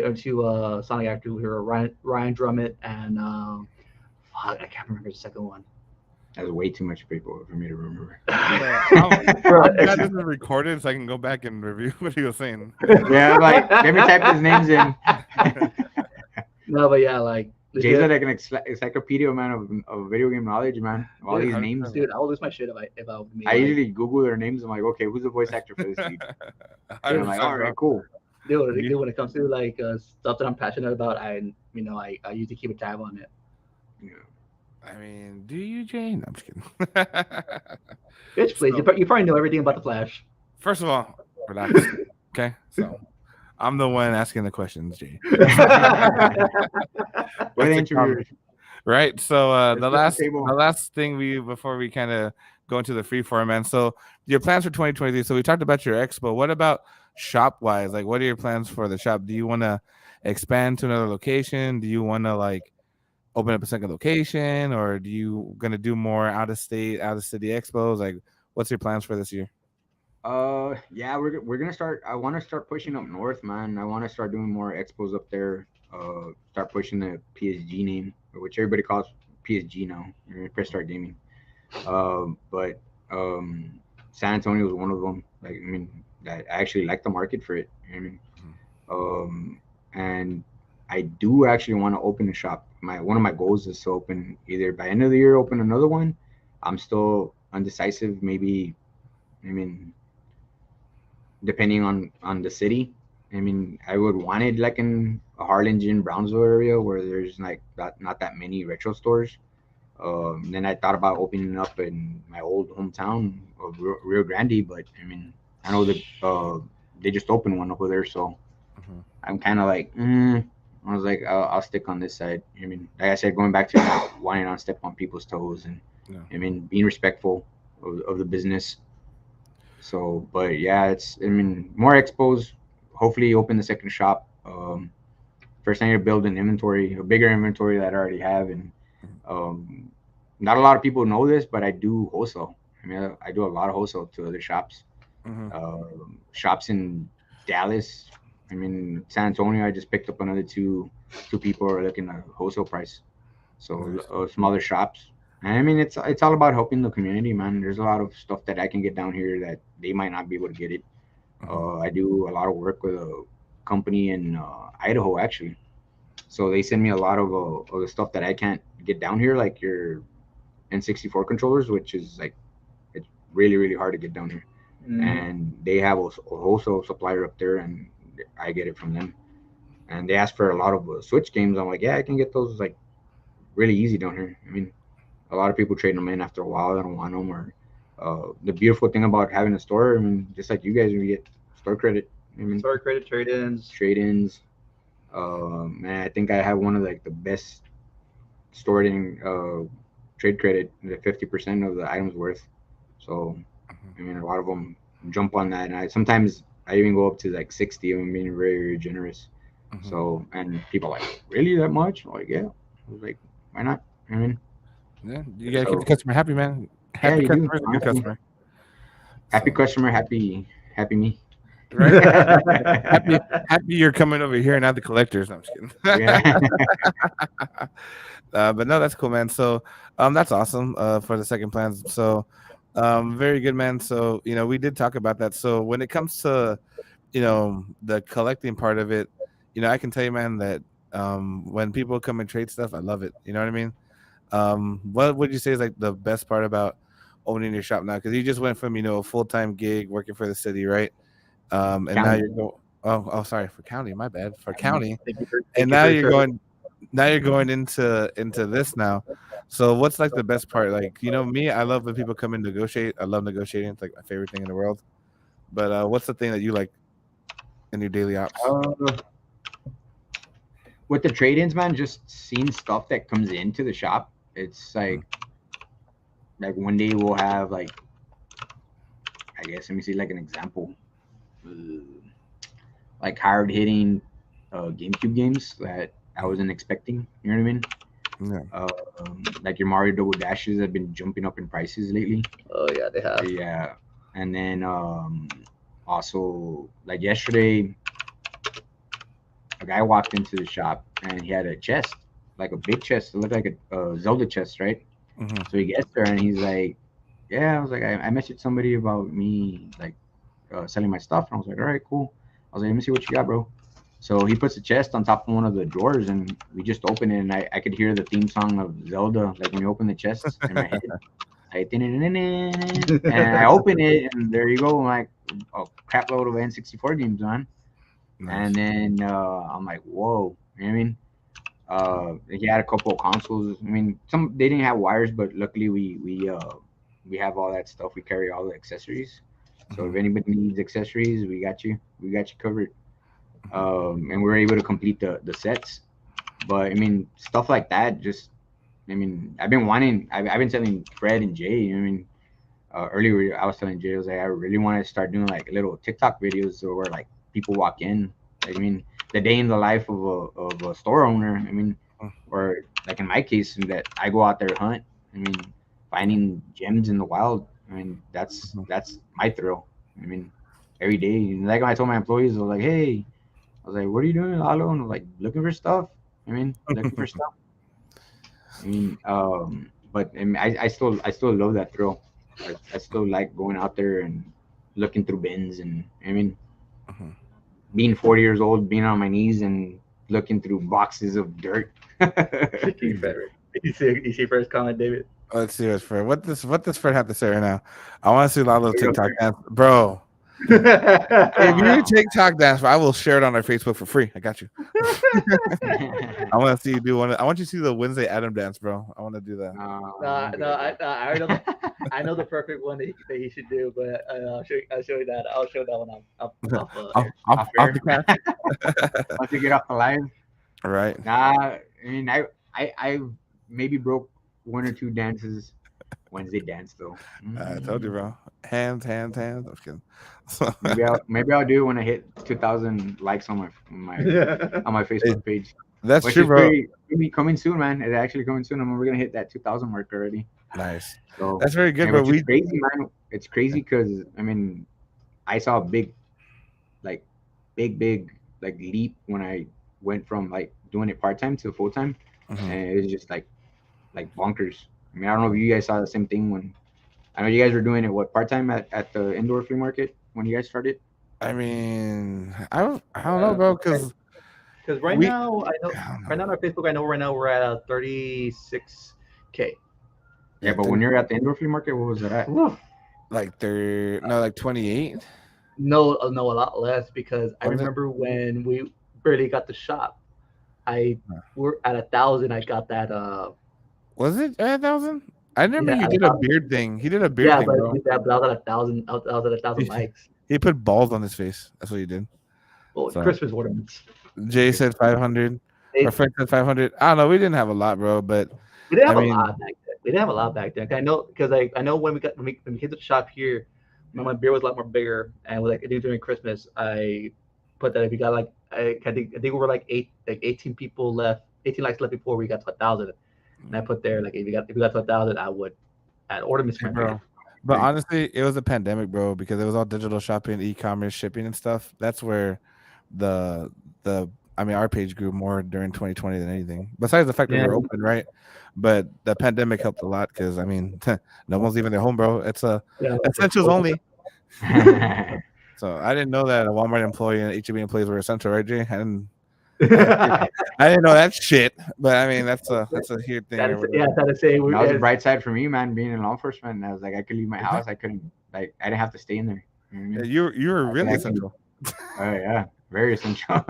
other two Sonic actors who are Ryan Drummond and I can't remember the second one. That's way too much people for me to remember. I'm glad this is recorded so I can go back and review what he was saying. Yeah, like, let me type his names in. No, but yeah, like Jay's like an encyclopedia, man, of video game knowledge, man. All Dude, these names. dude, I would lose my shit if I would meet. I usually Google their names. I'm like, okay, who's the voice actor for this lead? And I'm like, all right, cool. Dude, when it comes to like stuff that I'm passionate about, I usually keep a tab on it. Yeah. I mean, do you, Jane? No, I'm just kidding. Bitch, please, So- you probably know everything about the Flash. First of all, relax. Okay, so I'm the one asking the questions, Jay. Good What's the interviewer. comment? Right. So Let's flip the table. the last thing we before we kind of go into the free form, man. So your plans for 2023. So we talked about your expo. What about shop wise? Like, what are your plans for the shop? Do you want to expand to another location? Do you want to like open up a second location, or do you gonna do more out of state, out of city expos? Like, what's your plans for this year? Yeah, we're gonna start. I want to start pushing up north, man. I want to start doing more expos up there. Start pushing the PSG name, which everybody calls PSG now. Press Start Gaming. But um, San Antonio was one of them. Like, I mean, I actually like the market for it. I mean, um, and I do actually want to open a shop. My one of my goals is to open either by end of the year, open another one. I'm still undecisive. Maybe, I mean, depending on the city. I mean, I would want it like in a Harlingen, Brownsville area where there's like not that many retro stores. Then I thought about opening up in my old hometown of Rio Grande, but I mean, I know that they just opened one over there, so Mm-hmm. I'm kind of like, I was like, I'll stick on this side. I mean, like I said, going back to like, wanting not step on people's toes, and Yeah. I mean, being respectful of the business. So, but yeah, it's I mean, more expos. Hopefully, open the second shop. First, I need to build an inventory, a bigger inventory that I already have, and um, not a lot of people know this, but I do wholesale. I mean, I do a lot of wholesale to other shops. Mm-hmm. Shops in Dallas. I mean, San Antonio. I just picked up another two people are looking at wholesale price. So Nice. some other shops. And I mean, it's all about helping the community, man. There's a lot of stuff that I can get down here that they might not be able to get it. Mm-hmm. I do a lot of work with a company in Idaho, actually. So they send me a lot of the stuff that I can't get down here, like your N64 controllers, which is like it's really really hard to get down here. And they have a wholesale supplier up there, and I get it from them. And they ask for a lot of Switch games. I'm like, yeah, I can get those like really easy down here. I mean, a lot of people trade them in after a while. They don't want them. Or the beautiful thing about having a store, I mean, just like you guys, we get store credit. I mean, Store credit trade-ins. trade-ins. Man, I think I have one of like the best stored in trade credit, the 50% of the items worth. So, I mean, a lot of them jump on that, and I sometimes I even go up to like 60. I'm being very, very generous. Mm-hmm. So, and people are like, really that much? I'm like, yeah. I was like, why not? I mean, Yeah, you gotta keep the so customer happy, man. yeah, Happy you do. customer is a good Honestly, customer. happy So customer, happy me. right, happy you're coming over here and not the collectors. No, I'm just kidding. Yeah. But no, that's cool, man. So that's awesome for the second plans. So very good, man. So we did talk about that. So when it comes to the collecting part of it, I can tell you, man, that when people come and trade stuff, I love it. You know what I mean? What would you say is like the best part about owning your shop now? Because you just went from a full-time gig working for the city, right? And now County. you're going. Oh, sorry, for county. My bad, for county. Thank you for, And thank you now for you're your service. going. Now you're going into this now. So what's like the best part? Like me, I love when people come and negotiate. I love negotiating. It's like my favorite thing in the world. But what's the thing that you like in your daily ops? Uh, with the trade-ins, man, just seeing stuff that comes into the shop. It's like one day we'll have like I guess let me see like an example, uh, like hard hitting GameCube games that I wasn't expecting. You know what I mean? Yeah. Like your Mario Double Dashes have been jumping up in prices lately. Oh yeah, they have. Yeah, and then also like yesterday, a guy walked into the shop and he had a chest, like a big chest. It looked like a Zelda chest, right? Mm-hmm. So he gets there and he's like, "Yeah," I was like, "I messaged somebody about me like selling my stuff," and I was like, "All right, cool." I was like, "Let me see what you got, bro." So he puts the chest on top of one of the drawers, and we just open it, and I could hear the theme song of Zelda, like when you open the chests in my head. And I open it, and there you go, like a crap load of N64 games, man. Nice. And then I'm like, whoa, you know what I mean? He had a couple of consoles. I mean, some they didn't have wires, but luckily we have all that stuff. We carry all the accessories. So if Mhm. anybody needs accessories, we got you. We got you covered. and we were able to complete the sets. But I mean, stuff like that. Just I mean, I've been telling Fred and Jay. I mean, earlier I was telling Jay, I was like, I really want to start doing like little TikTok videos where like people walk in. Like, I mean, the day in the life of a store owner. I mean, or like in my case, that I go out there hunt. I mean, finding gems in the wild. I mean, that's my thrill. I mean, every day. And like I told my employees, I was like, hey, I was like, what are you doing, Lalo? And I was like, looking for stuff. I mean, looking for stuff. I mean, but I, mean, I still love that thrill. I still like going out there and looking through bins, and I mean, being 40 years old, being on my knees and looking through boxes of dirt. You see first comment, David. Let's see what does Fred have to say right now? I want to see Lalo's TikTok dance, bro. If you TikTok dance, I will share it on our Facebook for free. I got you. I want to see you do one. I want you to see the Wednesday Adam dance, bro. I want to do that. I already know. I know the perfect one that he should do, but I'll show you that. I'll show that one off Off the cat. Once you get off the line. All right. Nah, I mean, I maybe broke one or two dances. Wednesday dance though. I told you, bro. Hands. I'm just kidding. maybe I'll do it when I hit 2,000 likes on my on my Facebook page. That's true, bro. Coming soon, man. It's actually coming soon. We're gonna hit that 2,000 mark already. Nice. So that's very good, bro. It's crazy, man. It's crazy because I mean, I saw a big like leap when I went from like doing it part time to full time, and it was just like bonkers. I mean, I don't know if you guys saw the same thing when I know you guys were doing it part time at the indoor flea market when you guys started. I mean, I don't know, bro, because right now on our Facebook, I know right now we're at 36K. Yeah, but when you're at the indoor flea market, what was it at? Like 28. No, a lot less because I remember when we barely got the shop. We're at 1,000. I got that. Was it 1,000? I remember he did a beard thing. He did a beard thing, bro. Yeah, but I was at 1,000. I was at 1,000 likes. He put balls on his face. That's what he did. Well, Christmas ornaments. Jay said 500. Our friend said 500. I don't know. We didn't have a lot, bro, but we didn't have a lot back then. We didn't have a lot back then. I know because I know when we came to the shop here, my beer was a lot more bigger, and during Christmas, I put that if we got like I think we were like 18 people left, 18 likes left before we got to 1,000. And I put there like if we got to 1,000, I would add ornaments for bro. But honestly, it was a pandemic, bro, because it was all digital shopping, e-commerce, shipping, and stuff. That's where our page grew more during 2020 than anything. Besides the fact that we were open, right? But the pandemic helped a lot because I mean, no one's leaving their home, bro. It's essentials only. So I didn't know that a Walmart employee and HEB employees were essential, right, Jay? I didn't know that shit, but I mean that's a huge thing. That was the bright side for me, man. Being in law enforcement, I was like, I could leave my house. I couldn't I didn't have to stay in there. You were really essential. Oh yeah, very essential.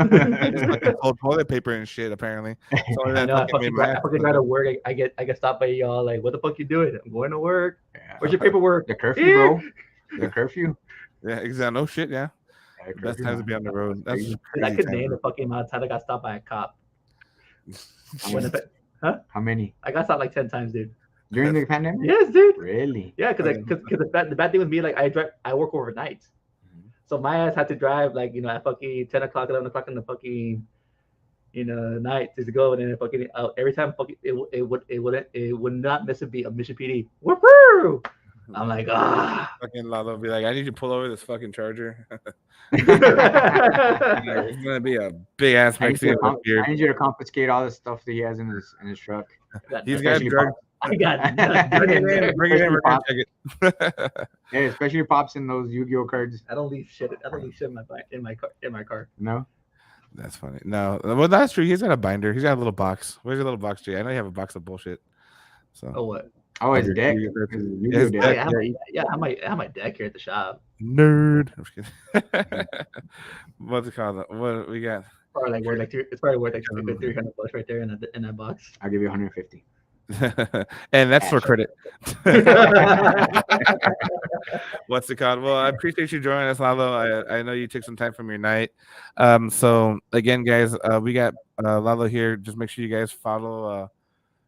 Old toilet paper and shit, apparently. So I fucking go to work. I get stopped by y'all like, what the fuck you doing? I'm going to work. Yeah. Where's your paperwork? The curfew, bro. The curfew. Yeah, exactly. No shit. Yeah. Best times to be on the road. That's I could name the fucking amount of time I got stopped by a cop. How many? I got stopped like 10 times, dude. During the pandemic? Yes, dude. Really? Yeah, because the bad thing with me, like I work overnight, so my ass had to drive like at fucking 10 o'clock, 11 o'clock in the fucking night to go, and then fucking every time fucking it would not miss a beat of Mission PD. Woo-hoo! I'm like, fucking Lalo be like, I need you to pull over this fucking Charger. It's gonna be a big ass Mexican. I need you to confiscate all the stuff that he has in his truck. He's got drugs. I got bring it in. We're gonna check it. Yeah, especially Pops in those Yu-Gi-Oh cards. I don't leave shit in my car. No. That's funny. No, well, that's true. He's got a binder. He's got a little box. Where's your little box, Jay? I know you have a box of bullshit. So. Oh, what? Oh, his deck. Yeah, I have my deck here at the shop. Nerd. I'm just kidding. What's it called? What we got? It's probably worth like $300 right there in that box. I'll give you 150. And that's for Cash. credit. What's it called? Well, I appreciate you joining us, Lalo. I know you took some time from your night. So again, guys, we got Lalo here. Just make sure you guys follow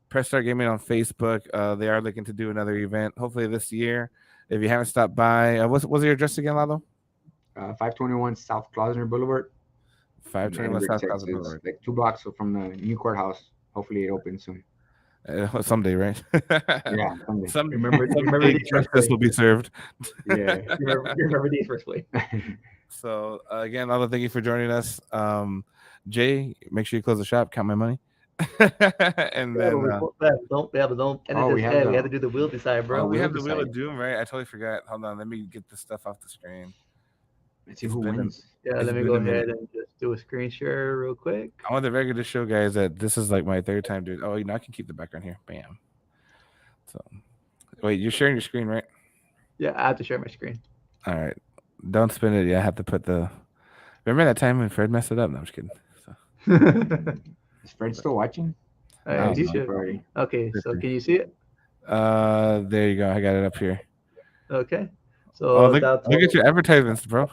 Press Start Gaming on Facebook. They are looking to do another event, hopefully this year. If you haven't stopped by, what's your address again, Lalo? 521 South Klausner Boulevard. 521 South Texas, Plaza Boulevard. like 2 blocks from the new courthouse. Hopefully it opens soon. Someday, right? Yeah, someday. Remember someday these first justice will play. be served. Yeah. Remember these first play. So again, Lalo, thank you for joining us. Jay, make sure you close the shop. Count my money. And then Don't end Oh, it we this have we the- have to do the wheel beside, bro. we Wheel have the Wheel of Decide. Doom, right? I totally forgot. Hold on, let me get this stuff off the screen. Let's see It's who been a- wins. Yeah, It's let me been go a minute. ahead and just do a screen share real quick. I want the record to show guys that this is like my third time doing. Oh, I can keep the background here. Bam. So, wait, you're sharing your screen, right? Yeah, I have to share my screen. All right. Don't spin it. Yeah, I have to put the. Remember that time when Fred messed it up? No, I'm just kidding. So, Is Fred still watching? Alright, Oh, you no. should. Already. Okay, so can you see it? there you go. I got it up here. Okay. So Oh, look that's at your advertisements, bro.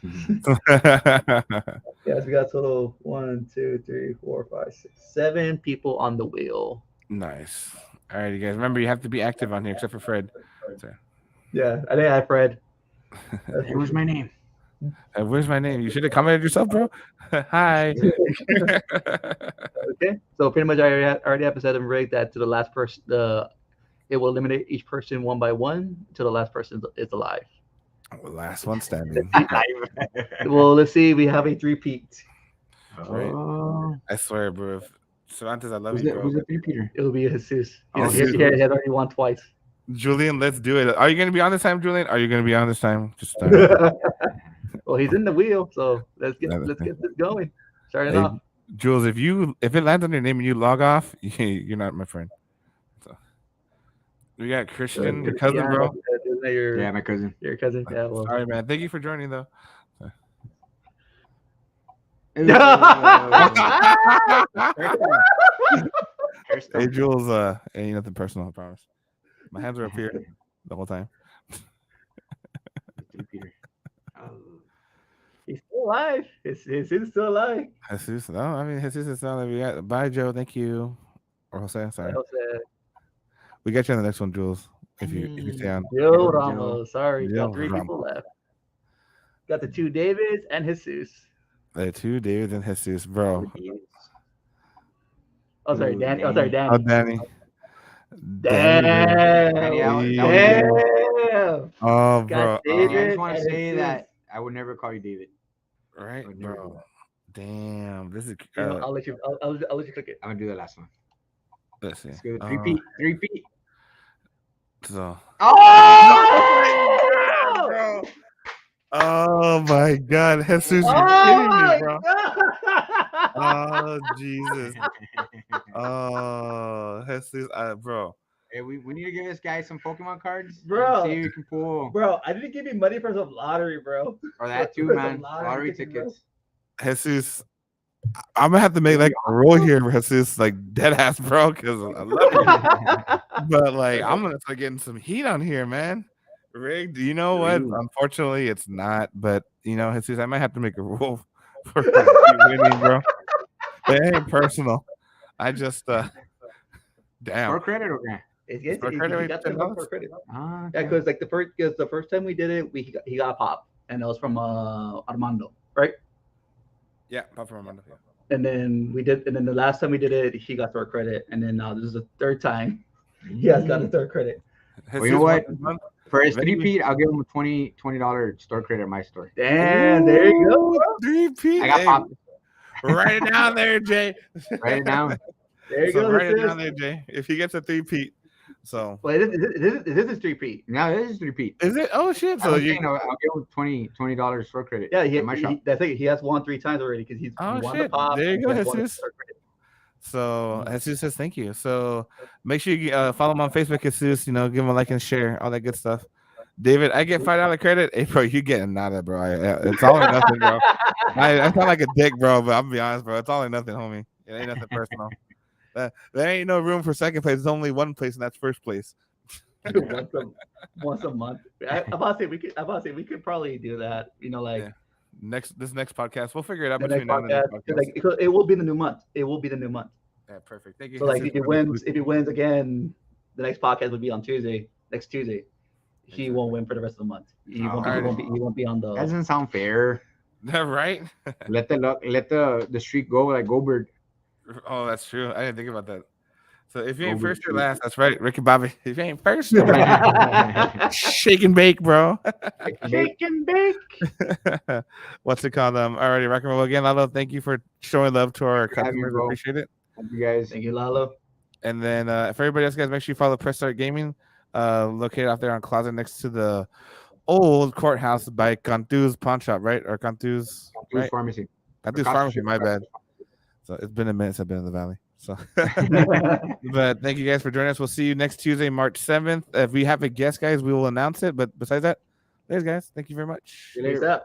yes, we got total 1, 2, 3, 4, 5, 6, 7 people on the wheel. Nice. All right, you guys. Remember, you have to be active on here, except for Fred. So, Yeah, I think I have Fred. Hey, where's my name? where's my name? You should have commented yourself, bro. Hi. Okay, so pretty much I already have set and rigged that to the last person. It will eliminate each person one by one till the last person is alive. Last one standing. Well, let's see. We have a three-peat. Right. Oh, I swear, bro. Cervantes, I love who's you, the, bro. who's the three-peater? It will be Jesus. Oh, He Jesus. has already won twice. Julian, let's do it. Are you going to be on this time, Julian? Are you going to be on this time? Just Well, he's in the wheel, so let's get this going. Starting Hey, off. Jules, if it lands on your name and you log off, you're not my friend. So, we got Christian, your cousin, Yeah, bro. isn't that Yeah, my cousin. your cousin. Yeah, well. Sorry, man. Thank you for joining, though. Hey, Jules, ain't nothing personal, I promise. My hands are up here the whole time. Three-peater. Oh. He's still alive. He's still alive. Jesus, no, I mean, Jesus is not that we got. Bye, Joe. Thank you. Or Jose, sorry. We got you on the next one, Jules. If you stay on. Yo Ramos. Sorry, Yo got three people Ramos. left. Got the two Davids and Jesus. The two Davids and Jesus, bro. Oh, sorry, Ooh, Danny. Danny. Oh, sorry, Danny. Oh, Danny. Damn. Danny, Damn. Oh, Got bro. I David. just want to and say Jesus. that I would never call you David. Right, I would never do bro. that. Damn. This is. You know, I'll let you. I'll let you click it. I'm gonna do the last one. Let's see. Let's go. Three-peat. So. Oh, Bro. Oh my God, Jesus, you're Oh kidding me, my bro. God. Oh Jesus. Oh, Jesus, bro. Hey, we need to give this guy some Pokemon cards. and Bro. See if we can pull. Bro, I didn't give you money for some lottery, bro. Or that too, For some man. lottery Lottery tickets, tickets. Jesus, I'm gonna have to make like a roll here, Jesus, like dead ass, bro, because I love you. But like, I'm gonna start getting some heat on here, man. Rigged, you know what? Ooh. Unfortunately, it's not. But you know, Jesus, I might have to make a rule for you winning, bro. It ain't personal. I just, damn. Or credit or grant. It's For he credit, got $10? that for credit. Ah, Yeah, because like the first time we did it, he got a pop, and it was from Armando, right? Yeah, Papa Armando. Yeah. And then the last time we did it, he got third credit, and then now this is the third time he has got a third credit. Well, you know what? For his Ready? three-peat, I'll give him a $20 store credit at my store. Damn, there you go. Bro. 3P. I got popped. Write it down there, Jay. Write it down. There you So go. write it sis. down there, Jay. If he gets a 3P. So Well, this is 3P. No, this is three-peat. is it? Oh shit. So So you I'll give him $20 store credit. Yeah, at my shop. that's it. He has won 3 times already because he Oh, won the shit. pop. There you and go, he has won Jesus. the third credit. So Jesus says thank you. So make sure you follow him on Facebook, Jesus. You know, give him a like and share, all that good stuff. David, I get $5 credit. Hey, bro, you getting nada, bro. It's all or nothing, bro. I sound like a dick, bro, but I'll be honest, bro. It's all or nothing, homie. It ain't nothing personal. There ain't no room for second place. There's only one place, and that's first place. once a month. I'm about to say we could probably do that. You know, like Yeah. This next podcast, we'll figure it out the between next now and the next podcast. podcast. Like it will be the new month. It will be the new month. Yeah, perfect. Thank you. So like if he wins again, the next podcast would be on Tuesday. Next Tuesday. He won't win for the rest of the month. He won't be on the. That doesn't sound fair. Right? Let the streak go like Goldberg. Oh, that's true. I didn't think about that. So if you ain't Over first or the last, that's right, Ricky Bobby. If you ain't first or last, shake and bake, bro. Shake and bake. What's it called? Alrighty, rock and roll again. Lalo, thank you for showing love to our Have you, customers. bro. Appreciate it. Thank you guys. Thank you, Lalo. And then for everybody else, guys, make sure you follow Press Start Gaming, located out there on Closet next to the old courthouse by Cantu's Pawn Shop, right? Or Cantu's right? Pharmacy. Cantu's Across the Pharmacy, street, my across bad. the street. So it's been a minute since I've been in the valley. So, but thank you guys for joining us. We'll see you next Tuesday, March 7th. If we have a guest, guys, we will announce it. But besides that, there's guys. Thank you very much. See you later. Peace out.